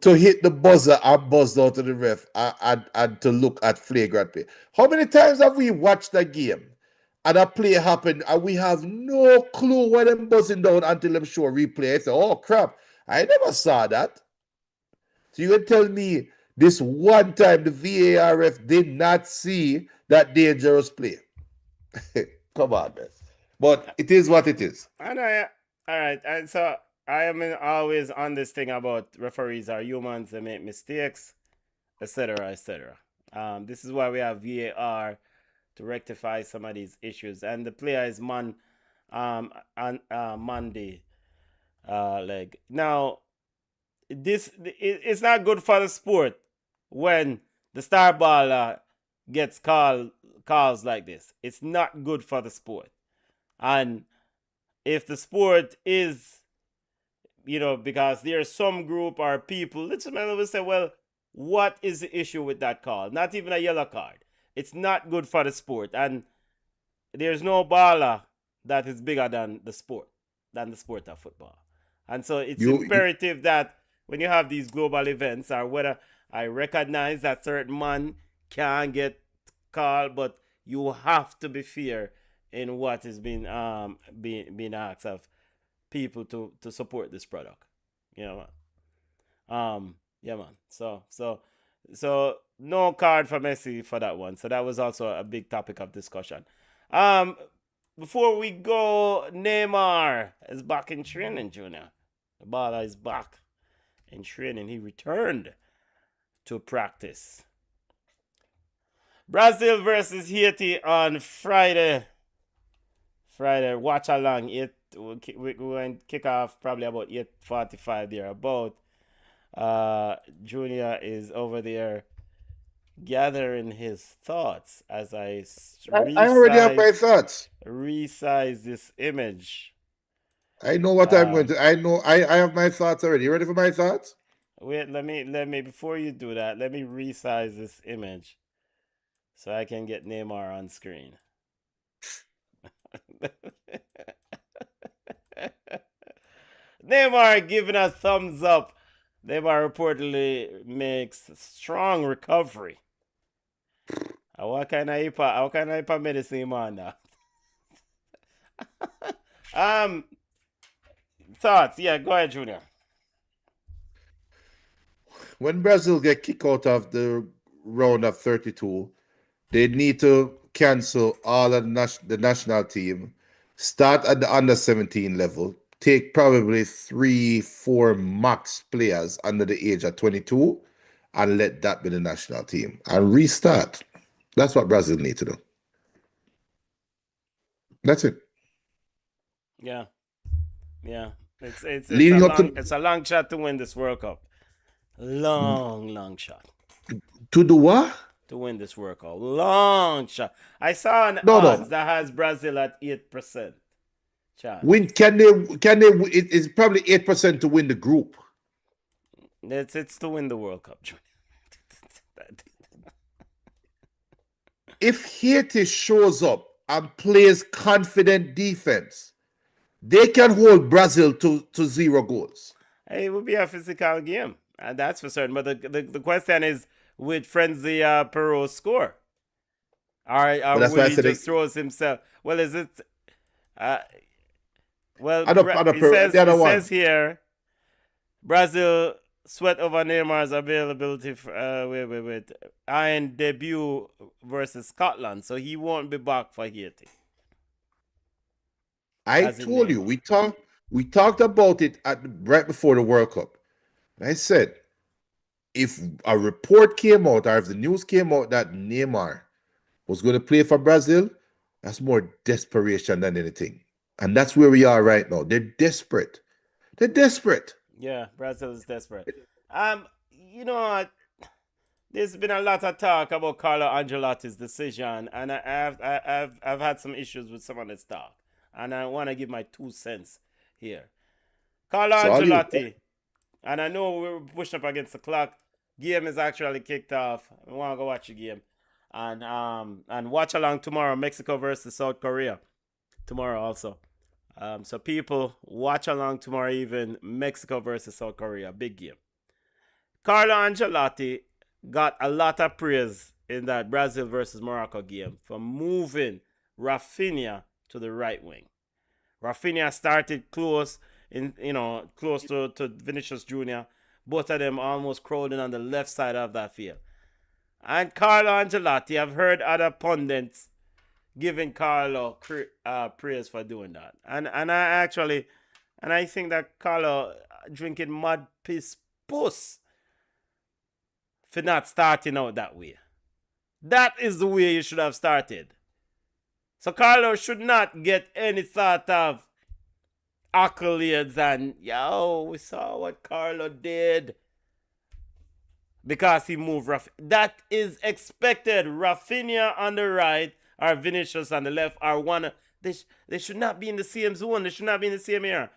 to hit the buzzer and buzz out to the ref and to look at flagrant play? How many times have we watched that game and a play happened and we have no clue why them buzzing down until them show a replay? I say, oh crap, I never saw that. So you can tell me this one time the VAR ref did not see that dangerous play. Come on, man. But it is what it is. And all right, and so I am always on this thing about referees are humans, they make mistakes, etc., etc. This is why we have VAR to rectify some of these issues. And the player is Monday leg. Now, it's not good for the sport when the star baller gets calls like this. It's not good for the sport. And if the sport is, because there's some group or people, literally will say, well, what is the issue with that call? Not even a yellow card. It's not good for the sport. And there's no baller that is bigger than the sport of football. And so it's imperative that when you have these global events, or whether I recognize that certain man can get called, but you have to be fair in what is being asked of people to support this product. Yeah, man. Yeah, man. So no card for Messi for that one. So that was also a big topic of discussion. Um, Before we go, Neymar is back in training, Junior. The baller is back in training. He returned to practice. Brazil versus Haiti on Friday. Watch along. We're going to kick off probably about 8:45 there. About Junior is over there gathering his thoughts as I already have my thoughts. resize this image. I know what I'm going to. I know. I have my thoughts already. You ready for my thoughts? Wait, let me before you do that, let me resize this image so I can get Neymar on screen. Neymar giving a thumbs up. Neymar reportedly makes strong recovery. What kind of medicine man now? Thoughts? Yeah, go ahead, Junior. When Brazil get kicked out of the round of 32, they need to cancel all of the national team, start at the under 17 level, take probably 3, 4 max players under the age of 22, and let that be the national team and restart. That's what Brazil need to do. That's it. Yeah, yeah. Leading up to It's a long shot to win this World Cup. Long shot do what? to win this World Cup. Long shot. I saw an No. odds that has Brazil at 8% chance. Win? Can they? It's probably 8% to win the group. It's to win the World Cup. If Haiti shows up and plays confident defense, they can hold Brazil to 0 goals. It would be a physical game, and that's for certain. But the question is, would Frenzy Perot score? Or that's will why I he said just throws himself? Well, is it? Well, the other one. says here, Brazil sweat over Neymar's availability for, wait. Iron debut versus Scotland, so he won't be back for Haiti. I told you we talked about it right before the World Cup. And I said if a report came out or if the news came out that Neymar was going to play for Brazil, that's more desperation than anything. And that's where we are right now. They're desperate. Yeah, Brazil is desperate. You know what? There's been a lot of talk about Carlo Ancelotti's decision, and I've had some issues with some of this talk, and I want to give my 2 cents here. Carlo Ancelotti, and I know we're pushing up against the clock. Game is actually kicked off. I want to go watch the game, and watch along tomorrow. Mexico versus South Korea tomorrow also. So people watch along tomorrow even. Mexico versus South Korea, big game. Carlo Ancelotti got a lot of praise in that Brazil versus Morocco game for moving Rafinha to the right wing. Rafinha started close to Vinicius Jr. Both of them almost crowding on the left side of that field. And Carlo Ancelotti, I've heard other pundits giving Carlo praise for doing that. And I think that Carlo drinking mud piss puss for not starting out that way. That is the way you should have started. So Carlo should not get any sort of accolades and, we saw what Carlo did. Because he moved that is expected. Rafinha on the right or Vinicius on the left are one. They should not be in the same zone. They should not be in the same area.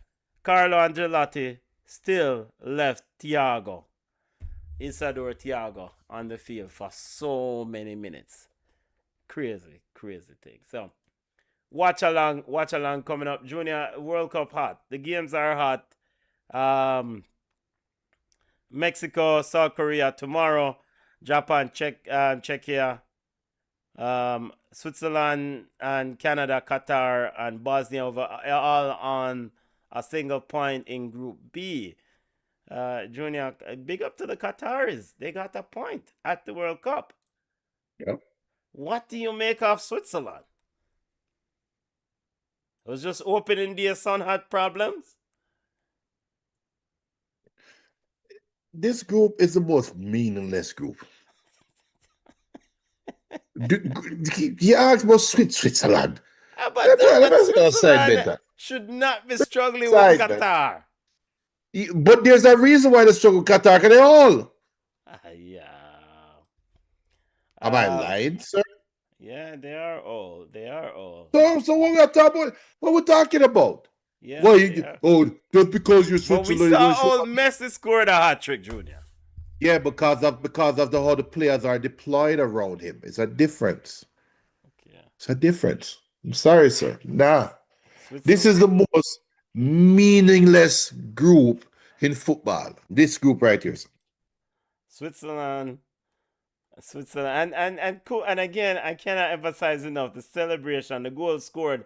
Carlo Ancelotti still left Isadora Thiago on the field for so many minutes. Crazy thing. So watch along coming up. Junior, World Cup hot. The games are hot. Mexico, South Korea tomorrow. Japan, Czechia. Switzerland and Canada, Qatar and Bosnia all on a single point in Group B. Junior, big up to the Qataris. They got a point at the World Cup. Yep. What do you make of Switzerland? It was just opening day, sun had problems. This group is the most meaningless group. You asked about Switzerland. But Side Switzerland better. should not be struggling with Side bet. Qatar. But there's a reason why they struggle with Qatar. Can they all? Yeah. Am I lying, sir? Yeah, they are all. They are all. So what we're talking about? What we're talking about? Yeah. Well, just because you're But we Switzerland, saw old Messi scored a hat trick, Junior. yeah, because of how the players are deployed around him. It's a difference. Okay. It's a difference. I'm sorry, sir. Nah. Switzerland. This is the most meaningless group in football. This group right here. Sir. Switzerland, and cool. And again, I cannot emphasize enough the celebration, the goal scored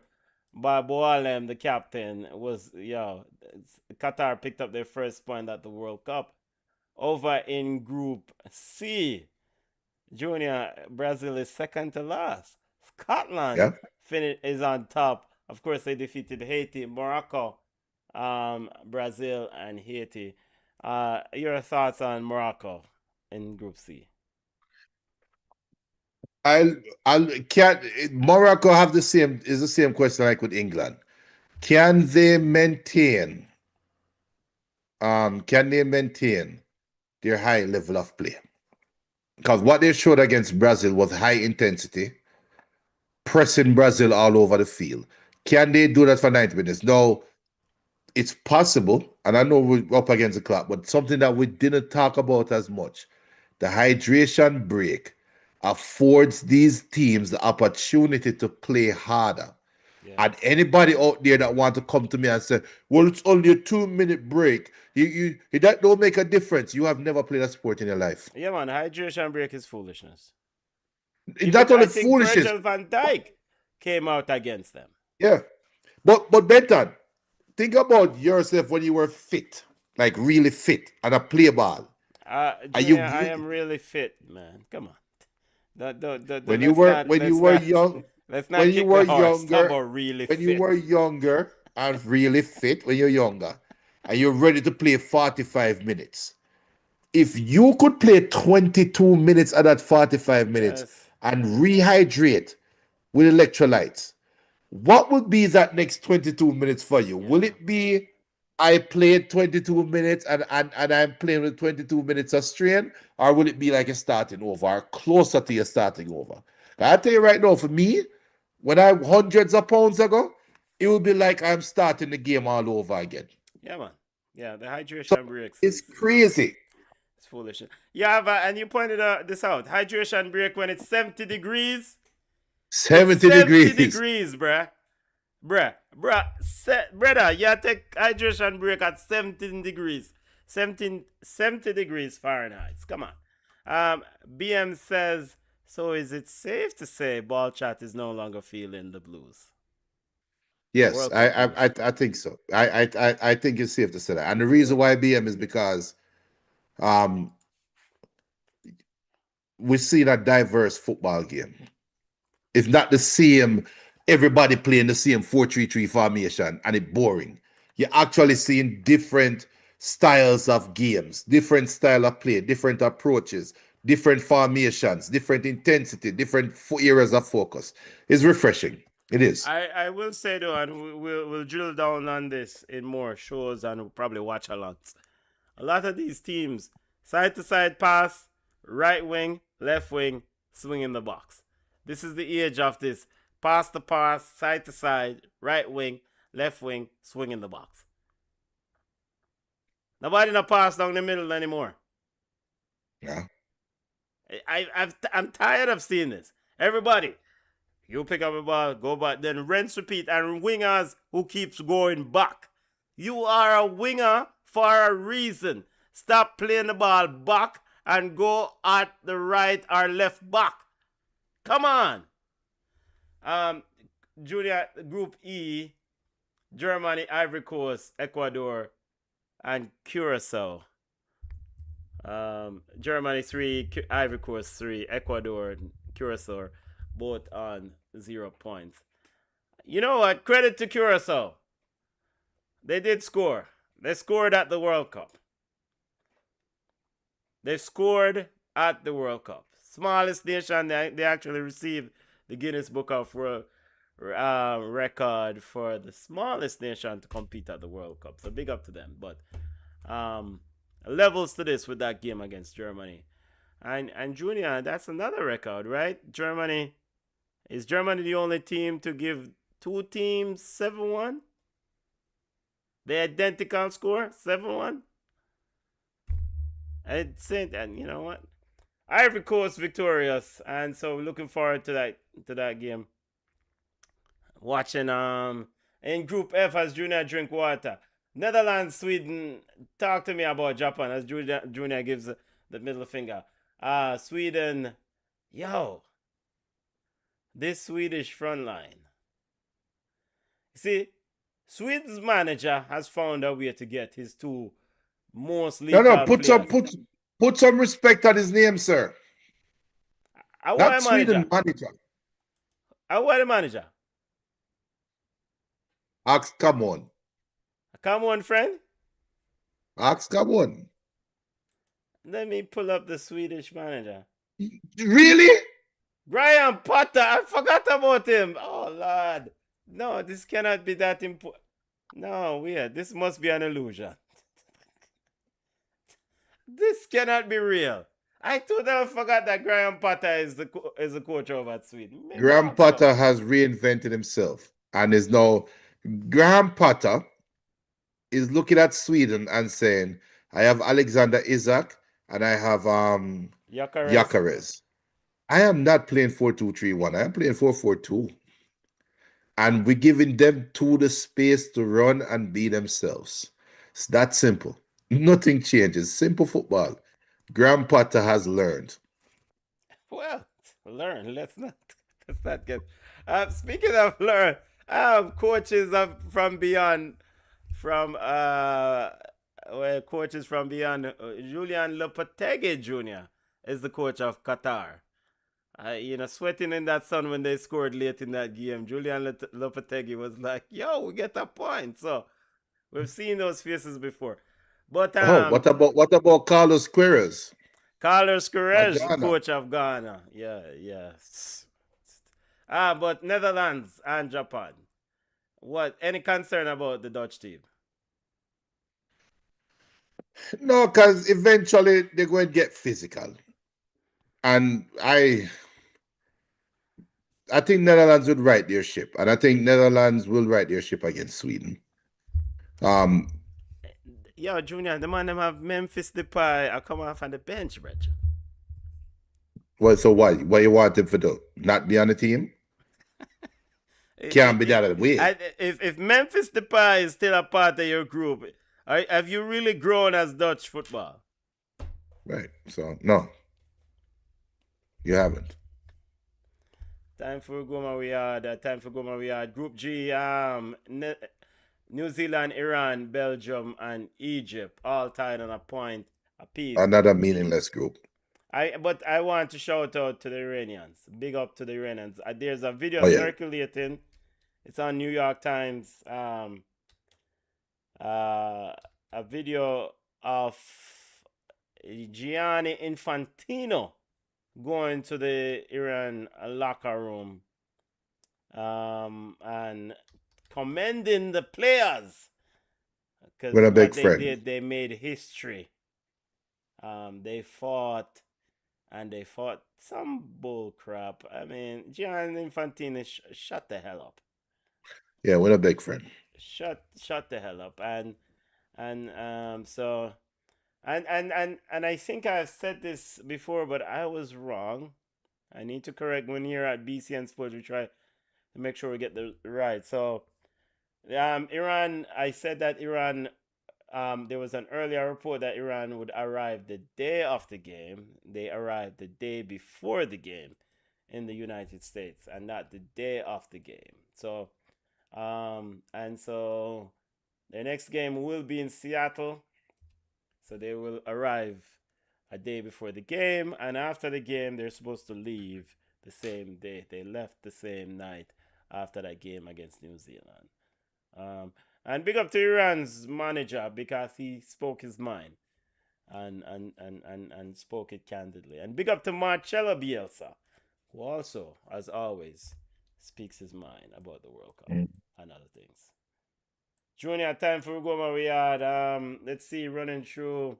by Boalem, the captain, was Qatar picked up their first point at the World Cup. Over in Group C, Junior, Brazil is second to last. Scotland is on top. Of course, they defeated Haiti, Morocco, Brazil, and Haiti. Your thoughts on Morocco in Group C? Morocco have the same question like with England. Can they maintain their high level of play? Because what they showed against Brazil was high intensity, pressing Brazil all over the field. Can they do that for 90 minutes? No, it's possible, and I know we're up against the clock, but something that we didn't talk about as much. The hydration break affords these teams the opportunity to play harder. Yeah. And anybody out there that want to come to me and say, well, it's only a 2-minute break, that don't make a difference. You have never played a sport in your life. Yeah, man, hydration break is foolishness. That's only foolishness. Virgil van Dijk came out against them. Yeah. But Benton, think about yourself when you were fit, like really fit, and a play ball. Junior, I am really fit, man. Come on. When you were younger and really fit, when you're younger, and you're ready to play 45 minutes. If you could play 22 minutes at that 45 minutes and rehydrate with electrolytes, what would be that next 22 minutes for you? Will it be I played 22 minutes and I'm playing with 22 minutes of strain, or will it be like a starting over or closer to your starting over? I'll tell you right now, for me, when I'm hundreds of pounds ago, it will be like I'm starting the game all over again. Yeah, man. Yeah, the hydration breaks. It's crazy. It's foolish. Yeah, and you pointed this out. Hydration break when it's 70 degrees. 70 degrees. 70 degrees, bruh. Brother, you take hydration break at 17 degrees. 70 degrees Fahrenheit. Come on. BM says, so is it safe to say Ball Chat is no longer feeling the blues? Yes, I think so. I think it's safe to say that. And the reason why BM is because we've seen a diverse football game. It's not the same, everybody playing the same 4-3-3 formation and it's boring. You're actually seeing different styles of games, different style of play, different approaches, different formations, different intensity, different areas of focus. It's refreshing. It is. I will say though, and we'll drill down on this in more shows and we'll probably watch alongs. A lot of these teams, side to side pass, right wing, left wing, swing in the box. This is the age of this pass to pass, side to side, right wing, left wing, swing in the box. Nobody not pass down the middle anymore. Yeah. I'm tired of seeing this. Everybody, you pick up a ball, go back, then rinse, repeat, and wingers who keeps going back. You are a winger for a reason. Stop playing the ball back and go at the right or left back. Come on. Junior, Group E, Germany, Ivory Coast, Ecuador, and Curacao. Germany 3, Ivory Coast 3, Ecuador, Curacao, both on 0 points. You know what? Credit to Curacao. They did score. They scored at the World Cup. They scored at the World Cup. Smallest nation, they actually received the Guinness Book of Record for the smallest nation to compete at the World Cup. So big up to them. But um, levels to this with that game against Germany. And Junior, that's another record, right? Is Germany the only team to give two teams 7-1? The identical score, 7-1? And you know what? Ivory Coast victorious, and so looking forward to that game. Watching in Group F as Junior drink water. Netherlands, Sweden. Talk to me about Japan as Junior gives the middle finger. Sweden, yo, this Swedish front line. See, Sweden's manager has found a way to get his two most lethal players. Put some respect on his name, sir. Not Sweden manager. What manager? Ask, come on. Come on, friend. Ask, come on. Let me pull up the Swedish manager. Really? Graham Potter. I forgot about him. Oh, Lord. No, this cannot be that important. No, weird. This must be an illusion. This cannot be real. I totally forgot that Graham Potter is the coach over at Sweden. Graham Potter has reinvented himself and is now Graham Potter is looking at Sweden and saying, I have Alexander Isak and I have Gyökeres. I am not playing 4-2-3-1. I am playing 4-4-2. And we're giving them the space to run and be themselves. It's that simple. Nothing changes. Simple football. Graham Potter has learned. Well, learn. Let's not get. Speaking of learn, coaches from beyond, coaches from beyond. Julian Lopetegui Jr. is the coach of Qatar. Sweating in that sun when they scored late in that game. Julian Lopetegui was like, "Yo, we get a point." So we've seen those faces before. But what about Carlos Queiroz? Carlos Queiroz, coach of Ghana. Yeah. But Netherlands and Japan. What? Any concern about the Dutch team? No, because eventually they're going to get physical. And I think Netherlands would right their ship. And I think Netherlands will right their ship against Sweden. Yo, Junior, the man them have Memphis Depay. I come off on the bench, bro. Well, so what? What you want him for do? Not be on the team? Can't be that way. If Memphis Depay is still a part of your group, have you really grown as Dutch football? Right. So no, you haven't. Time for Goma we had. Group G, New Zealand, Iran, Belgium, and Egypt all tied on a point apiece. Another meaningless group. But I want to shout out to the Iranians. Big up to the Iranians. There's a video circulating. It's on New York Times. A video of Gianni Infantino going to the Iran locker room and commending the players because what a big friend. They made history. They fought some bull crap. I mean, Gianni Infantino shut the hell up. Yeah, what a big friend. Shut the hell up. And I think I've said this before, but I was wrong. I need to correct when you're at BCN Sports. We try to make sure we get the right. So, Iran. I said that Iran. There was an earlier report that Iran would arrive the day of the game. They arrived the day before the game in the United States, and not the day of the game. So, and so their next game will be in Seattle. So they will arrive a day before the game, and after the game, they're supposed to leave the same day. They left the same night after that game against New Zealand. And big up to Iran's manager because he spoke his mind and spoke it candidly. And big up to Marcelo Bielsa, who also, as always, speaks his mind about the World Cup and other things. Junior, time for go where we had. Let's see, running through.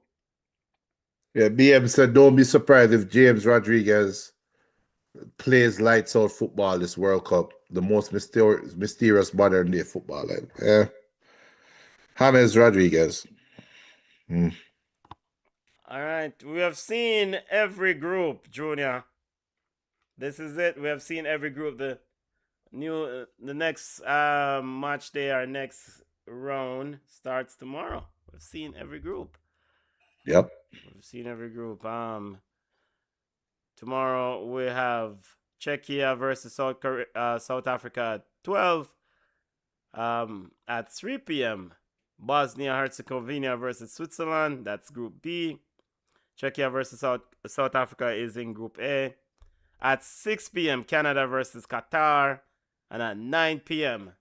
Yeah, BM said, don't be surprised if James Rodriguez plays lights out football this World Cup, the most mysterious modern day football. Yeah. James Rodriguez. All right, we have seen every group, Junior. This is it. We have seen every group. The next match day, our next round starts tomorrow. We've seen every group. Yep. We've seen every group. Tomorrow we have Czechia versus South Africa at 12. At 3 p.m. Bosnia Herzegovina versus Switzerland. That's Group B. Czechia versus South Africa is in Group A. At 6 p.m. Canada versus Qatar. And at 9 p.m.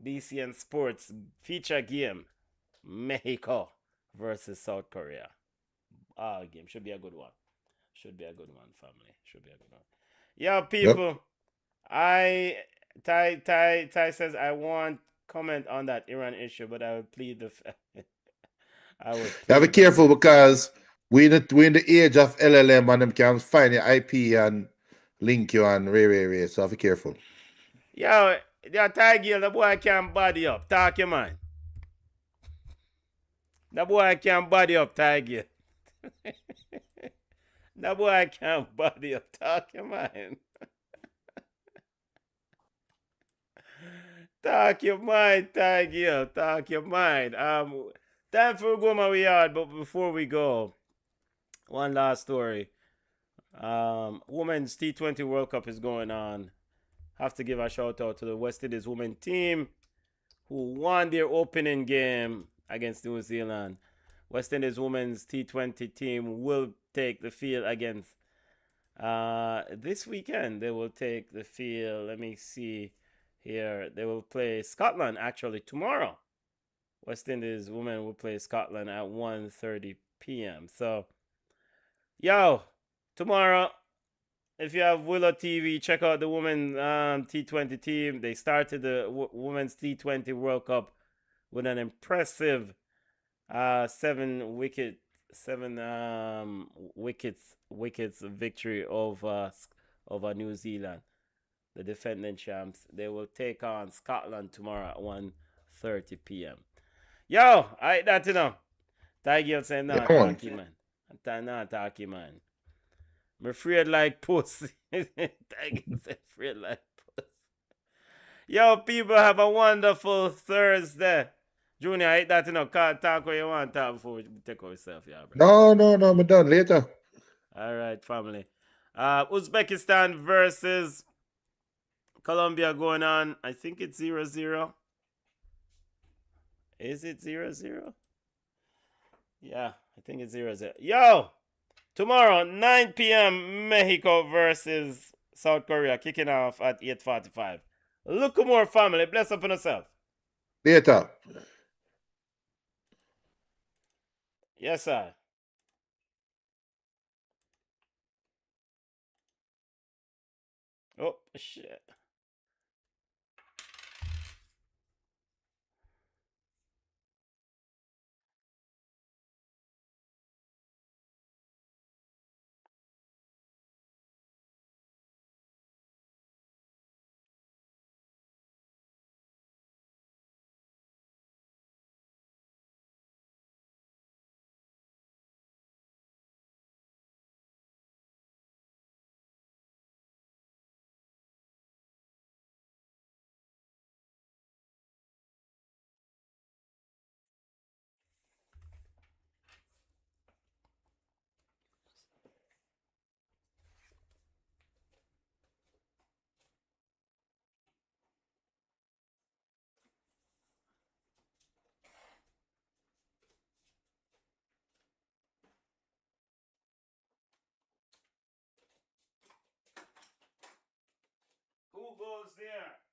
BCN Sports feature game Mexico versus South Korea. Game should be a good one. Should be a good one, family. Should be a good one. Yeah, people. Yep. Ty says I want comment on that Iran issue, but I would plead the. Be careful because we in the age of LLM and them can find your IP and link you and ray. So be careful. Yo, Ty Gill, the boy can't body up. Talk your mind. The boy can't body up, Ty Gill. The boy can't body up. Talk your mind. Talk your mind, Ty Gill. Talk your mind. Time for go my yard, but before we go, one last story. Women's T20 World Cup is going on. Have to give a shout out to the West Indies women team who won their opening game against New Zealand. West Indies women's T20 team will take the field against this weekend. They will take the field. Let me see here. They will play Scotland actually tomorrow. West Indies women will play Scotland at 1:30 p.m. So, yo, tomorrow, if you have Willow TV, check out the women's T20 team. They started the women's T20 World Cup with an impressive 7 wickets victory over New Zealand, the defending champs. They will take on Scotland tomorrow at 1:30 p.m. Yo, I that you know. Tiger saying nah, talky man. Nah, talky man. I'm afraid like pussy. Tiger said afraid like pussy. Yo, people, have a wonderful Thursday. Junior, I that you know. Talk what you want to talk before we take out yourself, yeah, bro. No, I'm done later. All right, family. Uzbekistan versus Colombia going on. I think it's 0-0. Is it 0-0? Yeah, I think it's 0-0. Yo, tomorrow 9 p.m. Mexico versus South Korea kicking off at 8:45. Look more, family. Bless up on yourself. Later. Yes, sir. Oh, shit. goals there.